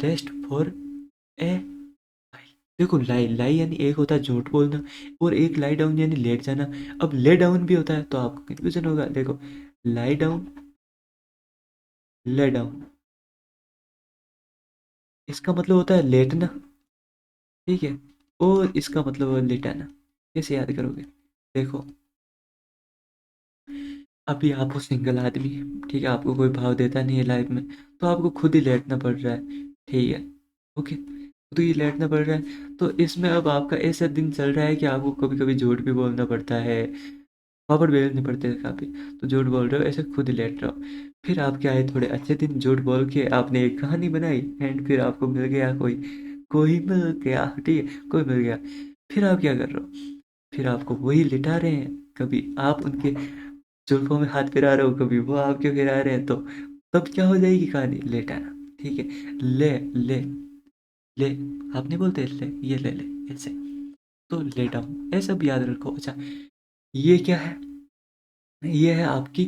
Speaker 1: rest for a, देखो लाई लाई यानी एक होता है झूठ बोलना, और एक लाई डाउन यानी लेट जाना। अब ले डाउन भी होता है तो आपको कन्फ्यूजन होगा, देखो लाई डाउन, ले डाउन, इसका मतलब होता है लेटना, ठीक है, और इसका मतलब है लेटाना। कैसे याद करोगे, देखो अभी आप हो सिंगल आदमी, ठीक है, आपको कोई भाव देता नहीं है लाइफ में, तो आपको खुद ही लेटना पड़ रहा है, ठीक है, ओके, तो ये लेटना पड़ रहा है। तो इसमें अब आपका ऐसा दिन चल रहा है कि आपको कभी कभी झूठ भी बोलना पड़ता है, पापड़ बेलने पड़ते हैं काफ़ी, तो झूठ बोल रहे हो, ऐसे खुद ही लेट रहे हो। फिर आपके आए थोड़े अच्छे दिन, झूठ बोल के आपने एक कहानी बनाई, एंड फिर आपको मिल गया कोई, कोई मिल गया, ठीक है, कोई मिल गया। फिर आप क्या कर रहे हो, फिर आपको वही लिटा रहे हैं, कभी आप उनके जुल्फों में हाथ फिरा रहे हो, कभी वो आपके फिरा रहे हैं, तो तब क्या हो जाएगी कहानी, लेटाना, ठीक है। ले ले ले, आप नहीं बोलते ले, ये ले ऐसे, तो ले डाउन, ऐसा भी याद रखो। अच्छा, ये क्या है, ये है आपकी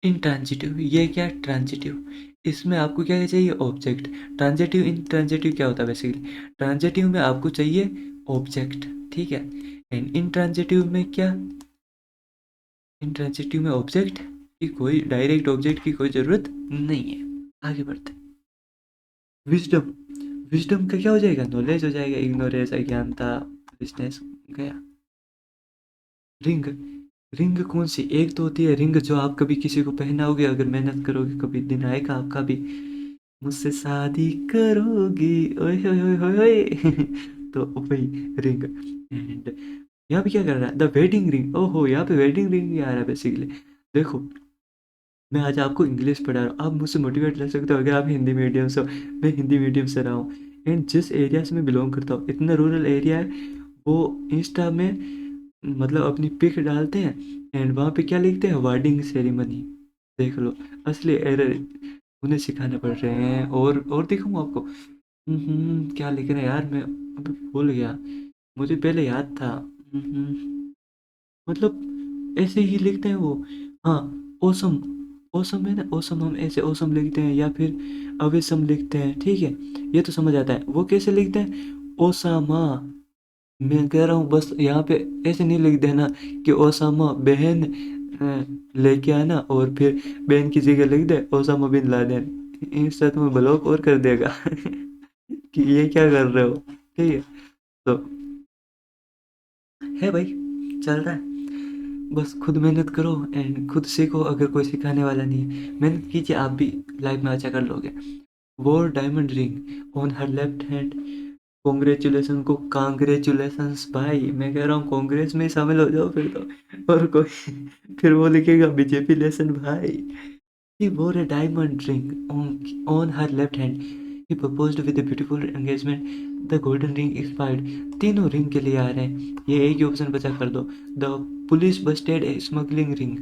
Speaker 1: इंट्रांजिटिव, ये क्या है ट्रांजिटिव। इसमें आपको क्या चाहिए, ऑब्जेक्ट। ट्रांजिटिव, इंट्रांजिटिव क्या होता है बेसिकली, ट्रांजिटिव में आपको चाहिए ऑब्जेक्ट, ठीक है, एंड इंट्रांजिटिव में क्या, इंट्रांजिटिव में ऑब्जेक्ट की कोई, डायरेक्ट ऑब्जेक्ट की कोई ज़रूरत नहीं है। आगे बढ़ते, विजडम, विजडम का क्या हो जाएगा, नॉलेज हो जाएगा, इग्नोरेंस अज्ञानता, बिजनेस गया। रिंग, रिंग कौन सी, एक तो होती है रिंग जो आप कभी किसी को पहनाओगे, अगर मेहनत करोगे कभी दिन आएगा आपका भी, मुझसे शादी करोगी, ओए होए होए होए होए। तो वही रिंग। एंड यहाँ पे क्या कर रहा है, द वेडिंग रिंग, ओहो यहाँ पे वेडिंग रिंग भी आ रहा है बेसिकली। देखो मैं आज आपको इंग्लिश पढ़ा रहा हूँ, आप मुझसे मोटिवेट ले सकते हो अगर आप हिंदी मीडियम से हो। मैं हिंदी मीडियम से रहा हूँ, एंड जिस एरिया से मैं बिलोंग करता हूँ, इतना रूरल एरिया है, वो इंस्टा में मतलब अपनी पिक डालते हैं, एंड वहाँ पे क्या लिखते हैं, वार्डिंग सेरेमनी। देख लो, असली एरर उन्हें सिखाने पड़ रहे हैं। और दिखाऊँ आपको, क्या लिख रहे हैं यार, मैं अभी भूल गया, मुझे पहले याद था। मतलब ऐसे ही लिखते हैं वो, हाँ, ओसम, ओसम है ना, ओसम हम ऐसे ओसम लिखते हैं, या फिर अवेसम लिखते हैं, ठीक है, ये तो समझ आता है। वो कैसे लिखते हैं, ओसामा। मैं कह रहा हूँ बस यहाँ पे ऐसे नहीं लिख देना कि ओसामा बहन लेके आना, और फिर बहन की जगह लिख दे ओसामा बिन लादेन, इंस्टा तुम्हें ब्लॉक और कर देगा। कि ये क्या कर रहे हो, ठीक है। तो है भाई, चल रहा है, बस खुद मेहनत करो एंड खुद सीखो, अगर कोई सिखाने वाला नहीं है, मेहनत कीजिए, आप भी लाइफ में अच्छा कर लोगे। Wore diamond ring on her left hand, congratulation को कांग्रेचुलेसन्स भाई, मैं कह रहा हूँ कांग्रेस में ही शामिल हो जाओ फिर तो, और कोई फिर वो लिखेगा बीजेपी लेसन भाई। He wore a diamond ring on her left hand. He proposed with a beautiful engagement. The golden ring expired. तीनों रिंग के लिए आ रहे हैं, ये एक ही ऑप्शन बचा कर दो। The police Busted A smuggling ring,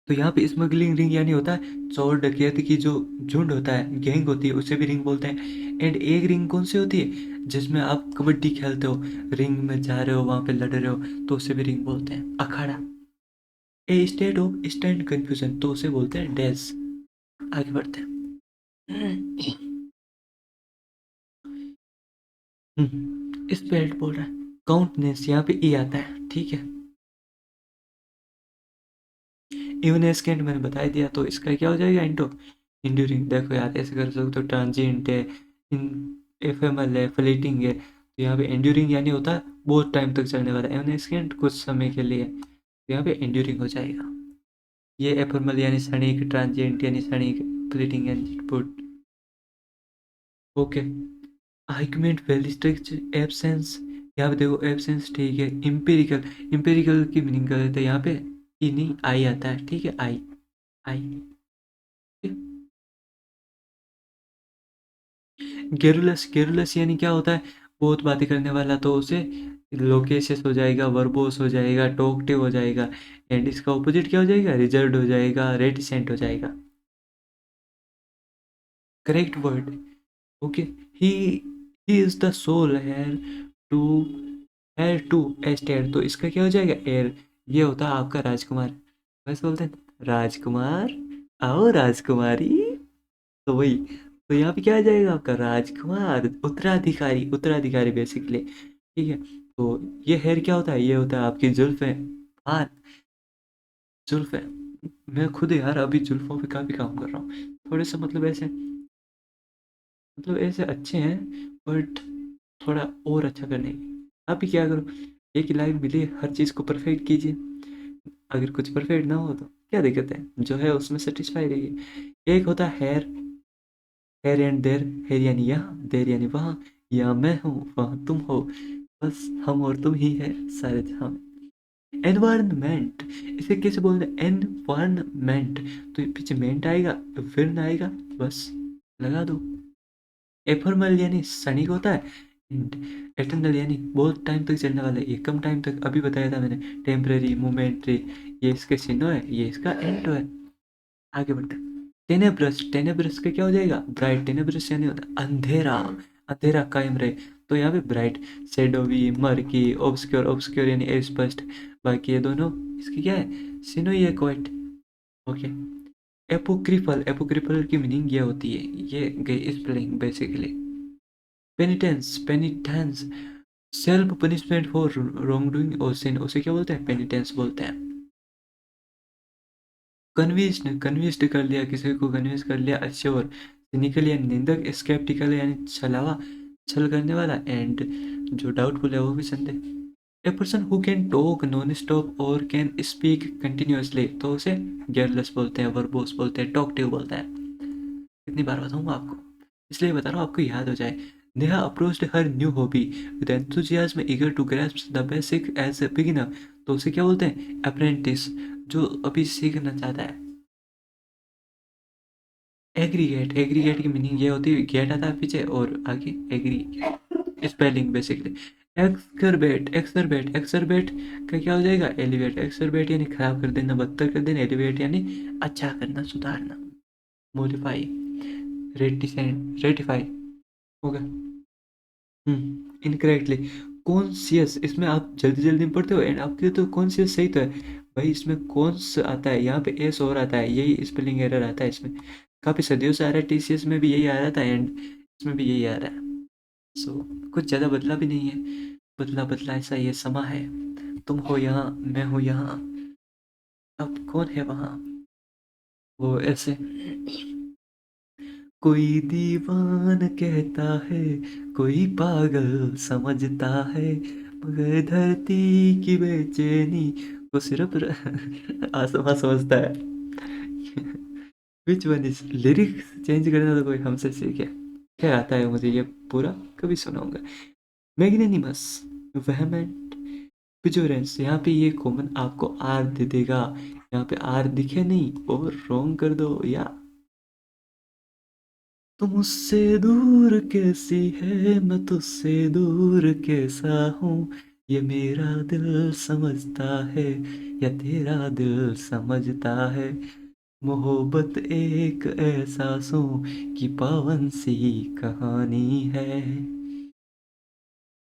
Speaker 1: तो यहाँ पे स्मगलिंग रिंग यानी होता है चोर डकैत की जो झुंड होता है, गैंग होती है, उसे भी रिंग बोलते हैं। एंड एक रिंग कौन सी होती है, जिसमें आप कबड्डी खेलते हो, रिंग में जा रहे हो, वहां पे लड़ रहे हो, तो उसे भी रिंग बोलते हैं। अखाड़ा, ए स्टेट ऑफ स्टैंड कंफ्यूजन, तो उसे बोलते हैं डैश। आगे बढ़ते हैं। इस पे हेड बोल रहा है, काउंटनेस, यहाँ पे ई आता है, ठीक है। इवनेस्केंट मैंने बता ही दिया, तो इसका क्या हो जाएगा? Into enduring. देखो यार ऐसे कर सकते हो, ट्रांजिएंट है, इन एफएमएल है, फ्लीटिंग है, तो यहाँ पे एंड्यूरिंग यानी होता है बहुत टाइम तक चलने वाला, इवनेस्केंट कुछ समय के लिए, तो यहाँ पे एंड्यूरिंग हो जाएगा। ये एफएमएल यानी क्षणिक, ट्रांजिएंट यानी क्षणिक, फ्लीटिंग यानी बहुत। ओके। आर्गुमेंट वेलिस्टिक एब्सेंस, यहाँ पे देखो एब्सेंस ठीक है। इम्पेरिकल, इम्पेरिकल की मीनिंग कर देते हैं यहाँ पे, ई नहीं आई आता है, ठीक है, आई, आई। गेरुलस, गेरुलस यानी क्या होता है? बहुत बातें करने वाला, तो उसे लोकेशियस हो जाएगा, वर्बोस हो जाएगा, टॉकटिव हो जाएगा, एंड इसका ऑपोजिट क्या हो जाएगा? रिजर्व्ड हो जाएगा, रेटिसेंट हो जाएगा। Correct word. Okay. He he is the sole heir to, heir to estate, तो इसका क्या हो जाएगा? एयर। ये होता है आपका राजकुमार, वैसे बोलते हैं राजकुमार, आओ राजकुमारी, तो वही। तो यहाँ पे क्या आ जाएगा आपका? राजकुमार, उत्तराधिकारी, उत्तराधिकारी बेसिकली, ठीक है। तो ये हेयर क्या होता है? ये होता है आपकी जुल्फें, बाल, जुल्फें। मैं खुद यार अभी जुल्फों पे काफी काम कर रहा हूँ, थोड़े से मतलब ऐसे, मतलब ऐसे अच्छे हैं, बट थोड़ा और अच्छा करने की। आप भी क्या करो, एक ही लाइफ मिली है, हर चीज़ को परफेक्ट कीजिए। अगर कुछ परफेक्ट ना हो तो क्या दिक्कत है, जो है उसमें सेटिस्फाई रहिए। एक होता है here, here and there, here यानी यहाँ, देयर यानी वहाँ, यहाँ मैं हूँ वहाँ तुम हो, बस हम और तुम ही है सारे जहाँ में। एनवायरनमेंट, इसे कैसे बोलते हैं? एनवायरनमेंट, तो ये पीछे मेंट आएगा, फिर ना आएगा, बस लगा दो। एफर्मल यानी क्षणिक होता है, एंड एटर्नल यानी बहुत टाइम तक चलने वाला है, ये कम टाइम तक, अभी बताया था मैंने, टेम्परेरी, मोमेंट्री, ये इसके सिनो है, ये इसका एंटो है। आगे बढ़ते हैं। टेनेब्रस, टेनेब्रस का क्या हो जाएगा? ब्राइट, टेनेब्रस यानी होता है अंधेरा, अंधेरा कायम रहे, तो यहाँ पे ब्राइट, शेडोवी, मर्की, ऑब्सक्योर, ऑब्सक्योर यानी अस्पष्ट, बाकी ये दोनों इसकी क्या है? सिनो, ये क्वाइट। ओके। एपोक्रिफल, एपोक्रिफल की मीनिंग ये होती है, ये गई spelling basically. Penitence, penitence, self punishment for wrong doing और सिन, उसे क्या बोलते हैं? पेनिटेंस बोलते हैं। कन्विंस्ड, कन्विंस्ड कर लिया, किसी को कन्विंस कर लिया, अश्योर, सिनिकल या निंदक, स्केप्टिकल यानी छलावा, छल करने वाला, एंड जो डाउटफुल है वो भी संदेह। ए person who can talk non stop और कैन स्पीक कंटिन्यूअसली, तो उसे गेयरलेस बोलते हैं, वर्बोस बोलते हैं, टॉकटिव बोलते हैं। कितनी बार बताऊंगा आपको, इसलिए बता रहा हूँ आपको याद हो जाए। Neha approached her new hobby with enthusiasm, eager to grasp the basic as a beginner, तो उसे क्या बोलते हैं? अप्रेंटिस, जो अभी सीखना चाहता है। एग्रीगेट, एग्रीगेट की मीनिंग ये होती है, गेट आता है पीछे और आगे एग्री, स्पेलिंग बेसिकली। एक्सकर्बेट, एक्सरबेट, एक्सरबेट का क्या हो जाएगा? एलिवेट, एक्सरबेट यानी खराब कर देना, बदतर कर देना, एलिवेट यानी अच्छा करना, सुधारना, मॉडिफाई, रेटिसेंट, रेटिफाई, होगा। इनकरेक्टली। कॉन्शियस, इसमें आप जल्दी जल्दी में पढ़ते हो, एंड आपके तो कॉन्शियस सही तो है भाई, इसमें कॉन्स आता है, यहाँ पे एस और आता है, यही स्पेलिंग एरर आता है इसमें, काफ़ी सदियों से आ रहा है, टीसीएस में भी यही आ रहा था, एंड इसमें भी यही आ रहा है। सो कुछ ज़्यादा बदला भी नहीं है, बदला बदला ऐसा ये समा है, तुम हो यहाँ, मैं हूँ यहाँ, अब कौन है वहाँ, वो ऐसे। कोई दीवान कहता है, कोई पागल समझता है, मगर धरती की बेचैनी वो सिर्फ आसमां समझता है। Which one is, lyrics change करना तो कोई हमसे सीखे, क्या आता है मुझे ये पूरा, कभी सुनाऊंगा। मैग्नेनिमस, वेहमेंट, विजिलेंस, यहाँ पे ये कॉमन आपको आर दे देगा, यहाँ पे आर दिखे नहीं और रॉन्ग कर दो, या तुम मुझसे दूर कैसी है, मैं तुझसे दूर कैसा हूँ, ये मेरा दिल समझता है या तेरा दिल समझता है, मोहब्बत एक एहसासों की पावन सी कहानी है।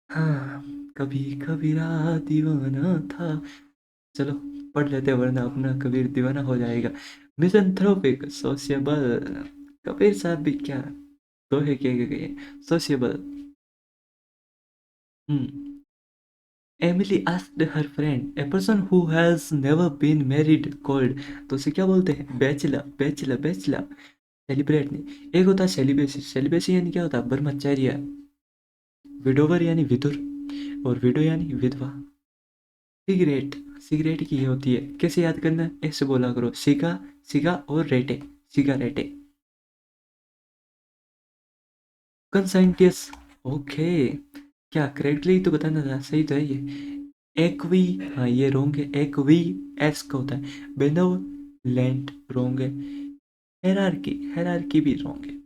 Speaker 1: हाँ, कभी कबीरा दीवाना था। चलो पढ़ लेते हैं, वरना अपना कबीर दीवाना हो जाएगा। मिसंथ्रोपिक, सोशियबल, कबीर साहब भी क्या दोहे कह के गए, sociable. Hmm. Emily asked her friend, a person who has never been married called. तो उसे क्या बोलते हैं? Bachelor, bachelor, bachelor. सेलिब्रेट नहीं, एक होता है सेलिब्रेसी। सेलिब्रेसी यानी क्या होता है? ब्रह्मचर्य। विडोवर यानी विधुर, और विडो यानी विधवा। सिगरेट, सिगरेट की ये होती है, कैसे याद करना है? ऐसे बोला करो, सिगा, सिगा और रेटे, सिगारेटे। कंसाइंटियस, ओके। क्या करेक्टली तो बताना था, सही तो है ये। एक्वी, हाँ ये रोंग है, एक्वी एस का होता है। बेनवलेंट रोंग है। हेरारकी, हेरारकी भी रोंग है।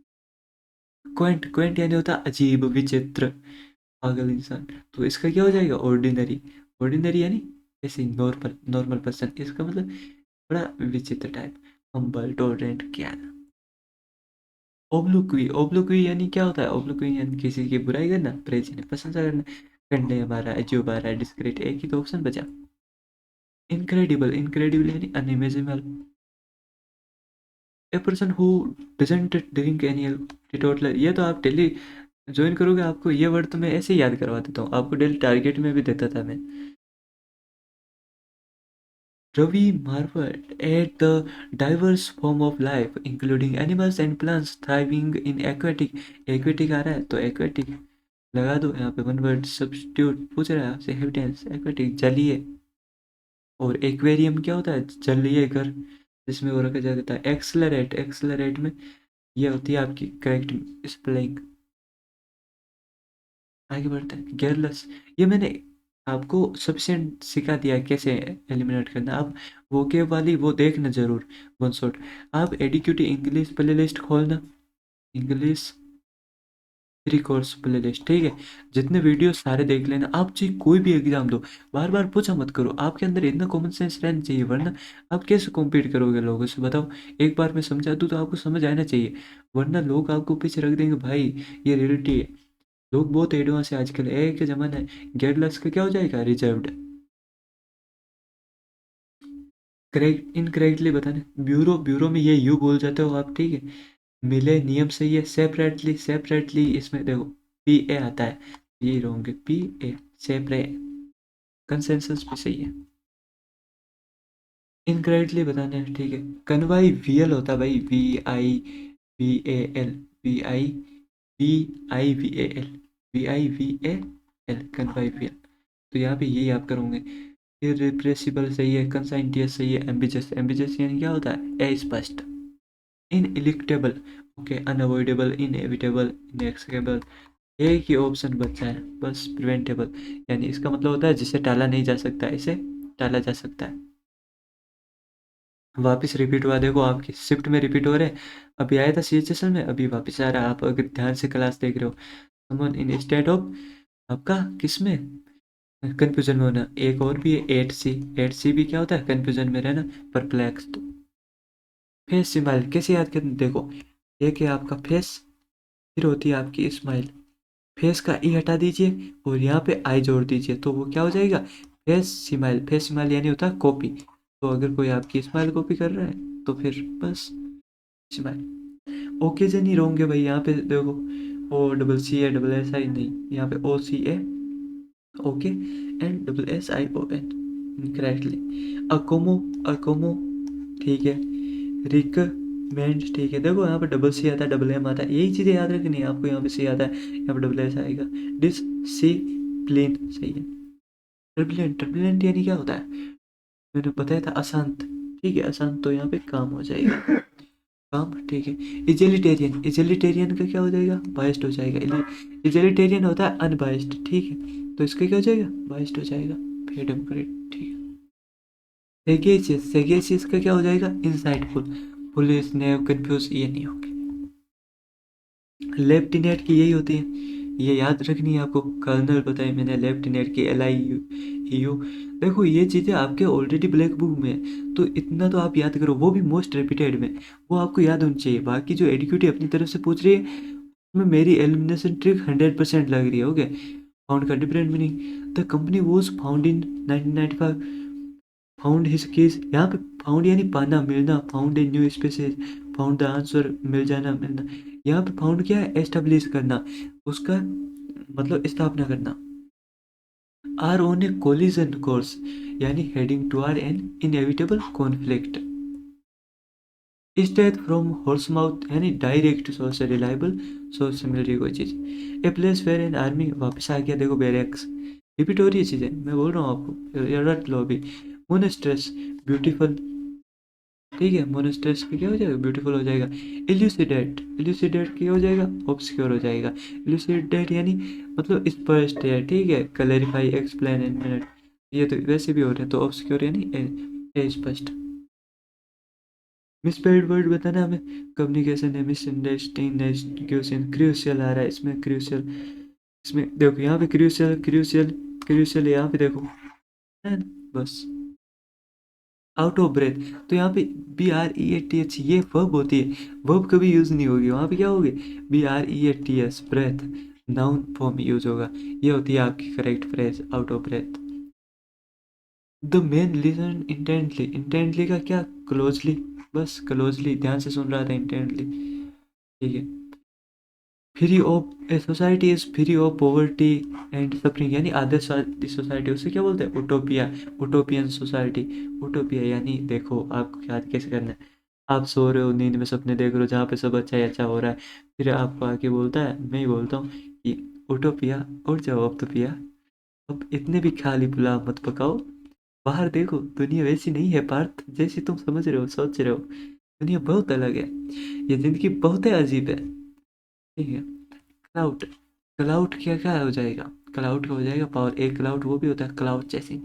Speaker 1: क्वेंट, क्वेंट यानी होता है अजीब, विचित्र, पागल इंसान। तो इसका क्या हो जाएगा? ऑर्डिनरी। ऑर्डिनरी यानी ऐसे नॉर्मल, नॉर्मल पर्सन, इसका मतलब बड़ा विचित्र टाइप। हम्बल, टॉलरेंट, क्या। ओब्लोक्वी, ओब्लोक्वी यानी क्या होता है? ओब्लोक्वी यानी किसी की बुराई करना, प्रेज यानी प्रशंसा करना, कंडे हमारा, अजूब आ रहा है, डिस्क्रेट, एक ही तो ऑप्शन बचा। इनक्रेडिबल, इनक्रेडिबल यानी unimaginable. A person who doesn't drink any teetotaller, ये तो आप डेली ज्वाइन करोगे, आपको ये वर्ड तो मैं ऐसे ही याद करवा देता हूँ, आपको डेली टारगेट में भी देता था मैं। Ravi marveled at the diverse form of life, including animals and plants thriving in aquatic। aquatic आ रहा है तो aquatic लगा दो यहाँ पे, वन वर्ड सब्स्टिट्यूट पूछ रहा है आपसे, हेबिटेंस, एक्वेटिक जलीय। और एक्वेरियम क्या होता है? जलीय घर, जिसमें वो रखा जाता है। एक्सलरेट, एक्सलरेट में ये होती है आपकी करेक्ट स्पेलिंग। आगे बढ़ते हैं, गेयरलेस, ये मैंने आपको सफिशिएंट सिखा दिया है कैसे एलिमिनेट करना। आप वोकेब वाली वो देखना जरूर, वन शॉट। आप एडिक्यूटी इंग्लिश प्ले लिस्ट खोलना, English free course play list, ठीक है। जितने वीडियो सारे देख लेना, आप चाहे कोई भी एग्जाम दो, बार बार पूछा मत करो, आपके अंदर इतना कॉमन सेंस रहना चाहिए, वरना आप कैसे कॉम्पीट करोगे लोगों से? बताओ, एक बार मैं समझा दूँ तो आपको समझ आना चाहिए, वरना लोग आपको पीछे रख देंगे। भाई ये रियलिटी है, लोग बहुत एडवांस है आजकल, एक के जमाना है। गेटलेस का क्या हो जाएगा? रिजर्व्ड। करेक्ट, इनकरेक्टली बताना, ब्यूरो, ब्यूरो में ये यू बोल जाते हो आप, ठीक है। मिले नियम सही है। सेपरेटली, सेपरेटली इसमें देखो पी ए आता है, ये रॉन्ग है, पी ए सेपरे। कंसेंसस भी सही है। इनकरेक्टली बताना है, ठीक है। कन्वाई वीएल होता है भाई, V I V A L, V I V I V A L, V I V A L, convivial. तो यहाँ पे यही आप करोगे। इरिप्रेसिबल सही है, कंसाइंटियस सही है, एम्बिजस, एम्बिजस यानी क्या होता है? अस्पष्ट। इनएलिक्टेबल, ओके, अनअवॉइडेबल, इनएविटेबल, इनएक्सेबल। एक ही ऑप्शन बचा है बस, प्रिवेंटेबल, यानी इसका मतलब होता है जिसे टाला नहीं जा सकता, इसे टाला जा सकता है। वापस रिपीट हुआ, देखो आपकी शिफ्ट में रिपीट हो रहे हैं। अभी आया था सीएचएसएल में, अभी वापस आ रहा है, आप अगर ध्यान से क्लास देख रहे हो। समवन इन स्टेट ऑफ, आपका किस में कंफ्यूजन में होना। एक और भी है 8C, 8C भी क्या होता है? कंफ्यूजन में रहना, परप्लेक्स। फेस स्माइल कैसे याद करना? देखो, एक है आपका फेस, फिर होती है आपकी स्माइल। फेस का ई हटा दीजिए और यहाँ पे आई जोड़ दीजिए, तो वो क्या हो जाएगा? Face smile. फेस स्माइल यानी होता है कॉपी। तो अगर कोई आपकी स्माइल कॉपी कर रहा है तो फिर बस स्माइल। ओकेजन ही रोंगे भाई, यहाँ पे देखो, O double C A double S I नहीं, यहाँ पे O C A, okay, and double S I O N, correctly. Accommo, accommo, ठीक है। रिकमेंड, ठीक है। देखो यहाँ पे डबल सी आता है, डबल एम आता है, यही चीज़ें याद रखनी है आपको। यहाँ पे सी आता है, यहाँ पे डबल एस आएगा। डिसिप्लिन सही है। टर्बुलेंट, टर्बुलेंट यानी क्या होता है? मैंने बताया था अशांत, ठीक है, अशांत, तो यहाँ पे काम हो जाएगा, काम, ठीक है। इजेलिटेरियन, इजेलिटेरियन का क्या हो जाएगा? बाइस्ड हो जाएगा। इजेलिटेरियन होता है अनबाइस्ड, ठीक है, तो इसका क्या हो जाएगा? बाइस्ड हो जाएगा, फ्रीडम करेक्ट, ठीक है। सेगेशियस, सेगेशियस का क्या हो जाएगा? इनसाइटफुल। पुलिस ने कंफ्यूज, ये नहीं होगी। लेफ्टिनेंट की यही होती है, ये याद रखनी है आपको। कर्नल बताई मैंने, लेफ्टिनेंट की एल आई यू। देखो ये चीज़ें आपके ऑलरेडी ब्लैक बुक में है, तो इतना तो आप याद करो, वो भी मोस्ट रिपीटेड में, वो आपको याद होनी चाहिए। बाकी जो एडिक्यूटिव अपनी तरफ से पूछ रही है, उसमें मेरी एलिमिनेशन ट्रिक 100% लग रही है, ओके। फाउंड का different meaning, the company was found in 1995। Found his case, यहाँ पे फाउंड यानी पाना, मिलना, found a new species, found the answer, मिल जाना, मिलना। यहाँ पे फाउंड क्या है? एस्टेब्लिश करना, उसका मतलब स्थापना करना। Are on a collision course, यानी heading toward an inevitable conflict. State from horse mouth, यानी डायरेक्ट सोर्स से, रिलायबल सोर्स से मिल रही कोई चीज़। A place where an army, वापस आ गया देखो बैरक्स, रिपीट हो रही है चीज़ें, मैं बोल रहा हूँ आपको, रट लो अभी। मोनेस्ट्रेस, ब्यूटीफुल, ठीक है, मोनेस्ट्रेस पे क्या हो जाएगा, ब्यूटीफुल हो जाएगा। इल्यूसिडेट, इल्यूसिडेट क्या हो जाएगा, ऑब्सक्योर हो जाएगा। इल्यूसिडेट यानी मतलब स्पष्ट है, ठीक है, क्लैरिफाई, एक्सप्लेन, इनमिनेट, ये तो वैसे भी हो रहे हैं, तो ऑब्सक्योर यानी स्पष्ट। मिसपेल्ड वर्ड बताना हमें, कम्युनिकेशन है, मिसअंडरस्टैंडिंग, क्रूशियल आ रहा है इसमें, क्रूशियल, इसमें देखो यहाँ पे क्रूशियल, क्रूशियल, क्रूशियल, यहाँ पे देखो है ना? बस आउट ऑफ ब्रेथ, तो यहाँ पे BREATH ये वर्ब होती है, वर्ब कभी यूज नहीं होगी, वहाँ पे क्या होगी, BREATH, breath, noun form use होगा, ये होती है आपकी correct phrase, out of breath. The man listen intently, intently का क्या, क्लोजली, बस क्लोजली, ध्यान से सुन रहा था, इंटेंटली, ठीक है। Free of, a society is free of poverty and suffering, यानी आदर्शवादी सोसाइटी, उसे क्या बोलते हैं, उटोपिया, उटोपियन सोसाइटी। उटोपिया यानी देखो आपको याद कैसे करना है, आप सो रहे हो, नींद में सपने देख रहे हो जहाँ पे सब अच्छा ही अच्छा हो रहा है, फिर आपको आके बोलता है, मैं ही बोलता हूँ कि उटोपिया, उठ जाओ अब तो पिया, अब इतने भी खाली पुलाव मत पकाओ, बाहर देखो दुनिया वैसी नहीं है पार्थ जैसी तुम समझ रहे हो, सोच रहे हो, दुनिया बहुत अलग है, ये जिंदगी बहुत ही अजीब है, ठीक है। क्लाउड, क्लाउड क्या क्या हो जाएगा, क्लाउड का हो जाएगा पावर, एक क्लाउड वो भी होता है क्लाउड चेसिंग,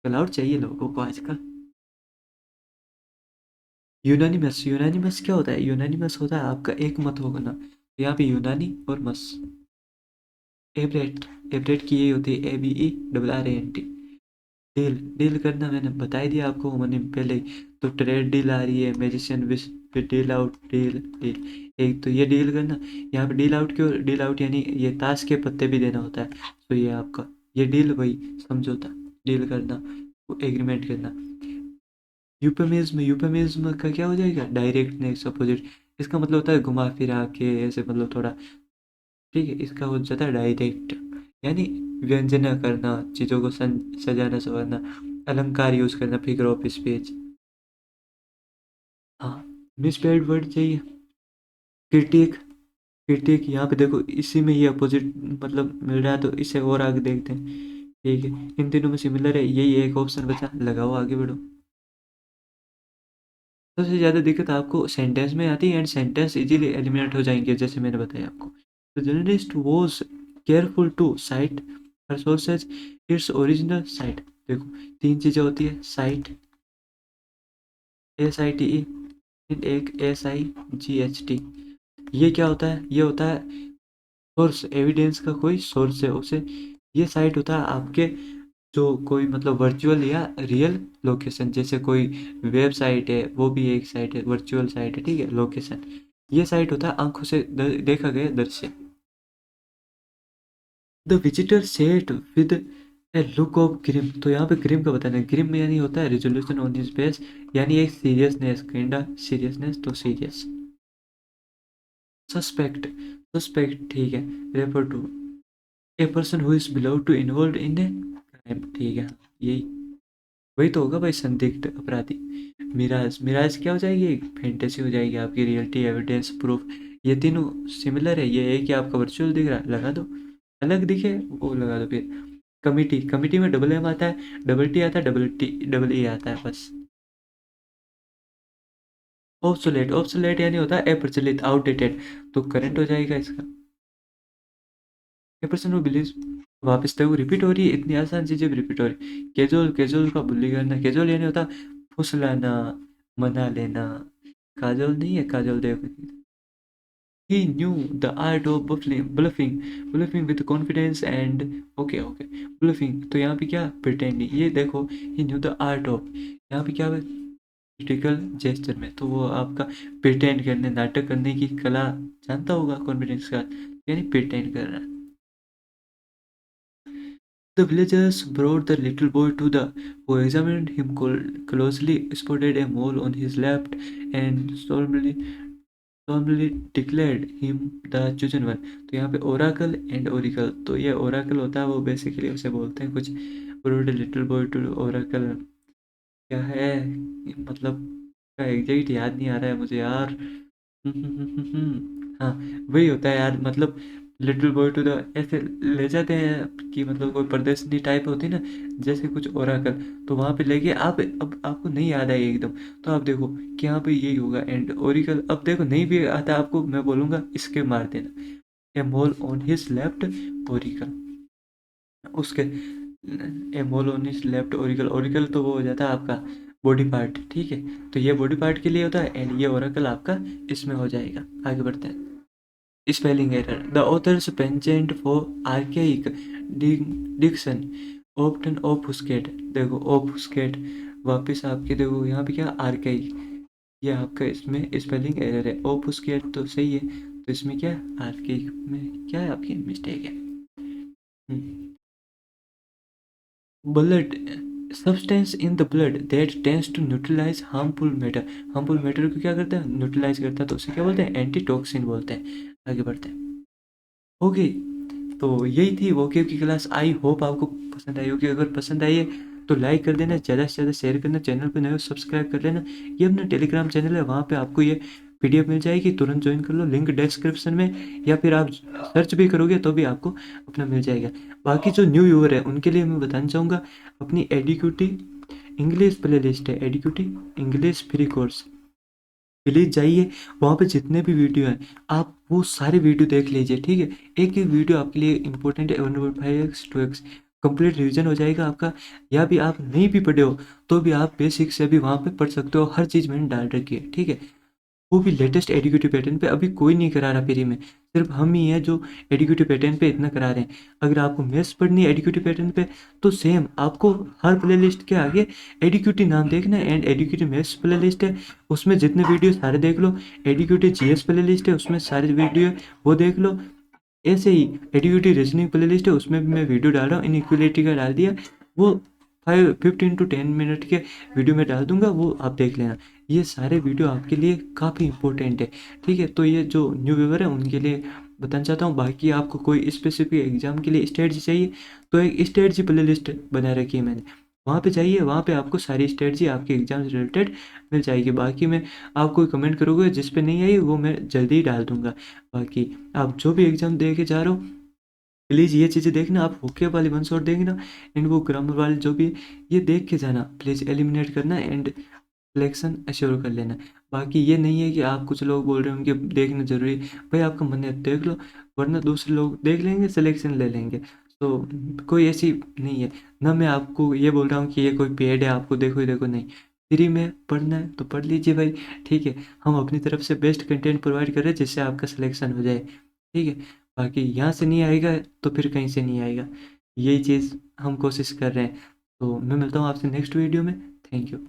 Speaker 1: क्लाउड चाहिए लोगों को आजकल। यूनानिमस, यूनानिमस क्या होता है, यूनानिमस होता है आपका एक मत होना, यहाँ पे यूनानी और मस। एवरेट, एवरेट की ये होती है ABERRANT, डील, डील करना मैंने बता ही दिया आपको मैंने पहले ही, तो ट्रेड डील आ रही है, मैजिशियन विश पे डील आउट, डील डील, एक तो ये डील करना, यहाँ पे डील आउट क्यों, डील आउट यानी ये ताश के पत्ते भी देना होता है, तो ये आपका ये डील वही समझौता, डील करना, एग्रीमेंट करना। यूपेमिज्म, यूपेमिज्म का क्या हो जाएगा, डायरेक्टनेस, अपोजिट, इसका मतलब होता है घुमा फिरा के ऐसे, मतलब थोड़ा, ठीक है, इसका हो जाता है डायरेक्ट, यानी व्यंजना करना, चीज़ों को सजाना संवारना, अलंकार यूज करना, फिगर ऑफ स्पीच। हाँ, मिसपेल्ड वर्ड चाहिए, क्रिटिक, क्रिटिक, यहाँ पे देखो इसी में ये अपोजिट मतलब मिल रहा है, तो इसे और आगे देखते हैं, ठीक है, इन तीनों में सिमिलर है, यही एक ऑप्शन बचा, लगाओ आगे बढ़ो। सबसे ज़्यादा दिक्कत आपको सेंटेंस में आती है, एंड सेंटेंस इजीली एलिमिनेट हो जाएंगे, जैसे मैंने बताया आपको। The journalist was careful to cite her sources its original site, देखो तीन चीज़ें होती है, साइट, SITE, एक SIGHT, ये क्या होता है, ये होता है सोर्स, एविडेंस का कोई सोर्स है उसे, ये साइट होता है आपके जो कोई मतलब वर्चुअल या रियल लोकेशन, जैसे कोई वेबसाइट है वो भी एक साइट है, वर्चुअल साइट है, ठीक है, लोकेशन, ये साइट होता है आंखों से देखा गया दृश्य। The visitor sat with a look of grim, तो यहाँ पे ग्रिम का बताना है, ग्रिम यानी होता है रिजोल्यूशन ऑन हिज फेस, यानी एक सीरियसनेस, काइंड सीरियसनेस, तो सीरियस। सस्पेक्ट, सस्पेक्ट, ठीक है, refer to a person who is believe to involve in a crime, ठीक है, यही वही तो होगा भाई, संदिग्ध अपराधी। मिराज, मिराज क्या हो जाएगी, फैंटेसी हो जाएगी आपकी, रियलिटी, एविडेंस, प्रूफ, ये तीनों सिमिलर है, ये है कि आपका वर्चुअल दिख रहा है, लगा दो, अलग दिखे वो लगा दो फिर। कमिटी, कमिटी में डबल M आता है, डबल T आता है, डबल T डबल E आता है, बस। ऑब्सोलेट, ऑब्सोलेट यानी होता है अप्रचलित, आउटडेटेड, तो करंट हो जाएगा इसका। ए पर्सन हु बिलीव्स, वापस तक रिपीट हो रही है, इतनी आसान चीजें भी रिपीट हो रही, कैजुअल, कैजुअल का भूली करना, कैजुअल यानी होता फुसलाना, मना लेना, काजल नहीं है, काजल देव, he knew the art of bluffing with confidence and okay bluffing, तो यहाँ पे क्या, pretending, ये देखो he knew the art of, यहाँ पे क्या है, क्रिटिकल जेस्चर में, तो वो आपका प्रिटेंड करने, नाटक करने की कला जानता होगा कॉन्फिडेंस का, यानी प्रिटेंड कर रहा है। The villagers brought the little boy to the, who examined him closely, spotted a mole on his left and solemnly solemnly declared him the chosen one। तो यहाँ पे ओराकल एंड ओरिकल, तो ये ओराकल होता है वो बेसिकली उसे बोलते हैं कुछ brood little boy to oracle, क्या है मतलब का एग्जैक्ट याद नहीं आ रहा है मुझे यार। हाँ वही होता है यार, मतलब लिटिल बॉय टू द ऐसे ले जाते हैं कि मतलब कोई प्रदर्शनी टाइप होती है ना, जैसे कुछ ओराकल, तो वहाँ पे लेके आप अब आपको नहीं याद आएगी एकदम, तो आप देखो कि यहाँ पे यही होगा एंड ओरिकल। अब देखो नहीं भी आता आपको, मैं बोलूँगा इसके मार देना, a mole on his left auricle, उसके a mole on his left auricle, auricle तो वो हो जाता है आपका बॉडी पार्ट, ठीक है, तो ये बॉडी पार्ट के लिए होता है एंड ये ओरेकल आपका इसमें हो जाएगा। आगे बढ़ते हैं। Spelling error, the authors penchant for archaic diction often obfuscate, देखो ऑफुस्केट वापस आपके देखो यहाँ पे क्या आर्केइक, ये आपका इसमें स्पेलिंग एरर है, ऑफुस्केट तो सही है, तो इसमें क्या आर्केइक में क्या है आपकी मिस्टेक है। Blood, substance in the blood that tends to neutralize harmful matter, harmful matter को क्या करता है न्यूट्रलाइज करता है, तो उसे क्या बोलते हैं एंटीटॉक्सिन बोलते हैं। आगे बढ़ते हैं। ओके, तो यही थी वोकेब की क्लास, आई होप आपको पसंद आई होगी, अगर पसंद आई है तो लाइक कर देना, ज़्यादा से ज़्यादा शेयर करना, चैनल पे नए हो सब्सक्राइब कर लेना, ये अपना टेलीग्राम चैनल है, वहाँ पे आपको ये पीडीएफ मिल जाएगी, तुरंत ज्वाइन कर लो, लिंक डिस्क्रिप्शन में, या फिर आप सर्च भी करोगे तो भी आपको अपना मिल जाएगा। बाकी जो न्यू व्यूअर है उनके लिए मैं बताना चाहूँगा, अपनी एडिक्यूटी इंग्लिश प्ले लिस्ट है, एडिक्यूटी इंग्लिश फ्री कोर्स, प्लीज़ जाइए, वहाँ पे जितने भी वीडियो हैं आप वो सारे वीडियो देख लीजिए, ठीक है, एक एक वीडियो आपके लिए इंपॉर्टेंट है, 1.5x 2x कंप्लीट रिवीजन हो जाएगा आपका, या भी आप नहीं भी पढ़े हो तो भी आप बेसिक से भी वहाँ पे पढ़ सकते हो, हर चीज़ मैंने डाल रखी है, ठीक है, वो भी लेटेस्ट एडुकेटिव पैटर्न पे, अभी कोई नहीं करा रहा फ्री में, सिर्फ हम ही हैं जो एडुकेटिव पैटर्न पे इतना करा रहे हैं। अगर आपको मैथ्स पढ़नी है एडुकेटिव पैटर्न पे तो सेम आपको हर प्ले लिस्ट के आगे एडुकेटिव नाम देखना है and educative maths play list है, उसमें जितने वीडियो सारे देख लो, एडुकेटिव जीएस प्ले लिस्ट है उसमें सारे वीडियो वो देख लो, ऐसे ही एडुकेटिव रीजनिंग प्ले लिस्ट है उसमें भी मैं वीडियो डाल रहा हूँ, इनइक्वलिटी का डाल दिया, वो 15 to 10 मिनट के वीडियो में डाल दूंगा, वो आप देख लेना, ये सारे वीडियो आपके लिए काफ़ी इंपॉर्टेंट है, ठीक है, तो ये जो न्यू व्यूअर है उनके लिए बताना चाहता हूँ। बाकी आपको कोई स्पेसिफिक एग्जाम के लिए स्ट्रेटजी चाहिए तो एक स्ट्रेटजी प्ले लिस्ट बना रखी है मैंने, वहाँ पे जाइए, वहाँ पे आपको सारी स्ट्रेटजी आपके एग्जाम से रिलेटेड मिल जाएगी। बाकी मैं आप कोई कमेंट करोगे जिस पे नहीं आई वो मैं जल्दी ही डाल दूंगा। बाकी आप जो भी एग्जाम दे के जा रहे हो प्लीज़ ये चीज़ें देखना, आप होके वाली वन शॉट देखना एंड वो ग्रामर वाले जो भी ये देख के जाना, प्लीज़ एलिमिनेट करना एंड सिलेक्शन एश्योर कर लेना। बाकी ये नहीं है कि आप कुछ लोग बोल रहे होंगे देखना ज़रूरी, भाई आपका मन है देख लो, वरना दूसरे लोग देख लेंगे सिलेक्शन ले लेंगे, तो कोई ऐसी नहीं है ना, मैं आपको ये बोल रहा हूँ कि ये कोई पेड है आपको देखो ही देखो, नहीं, फ्री में पढ़ना है तो पढ़ लीजिए भाई, ठीक है, हम अपनी तरफ से बेस्ट कंटेंट प्रोवाइड कर रहे हैं जिससे आपका सिलेक्शन हो जाए, ठीक है, बाकी यहाँ से नहीं आएगा तो फिर कहीं से नहीं आएगा, यही चीज़ हम कोशिश कर रहे हैं। तो मैं मिलता हूँ आपसे नेक्स्ट वीडियो में, थैंक यू।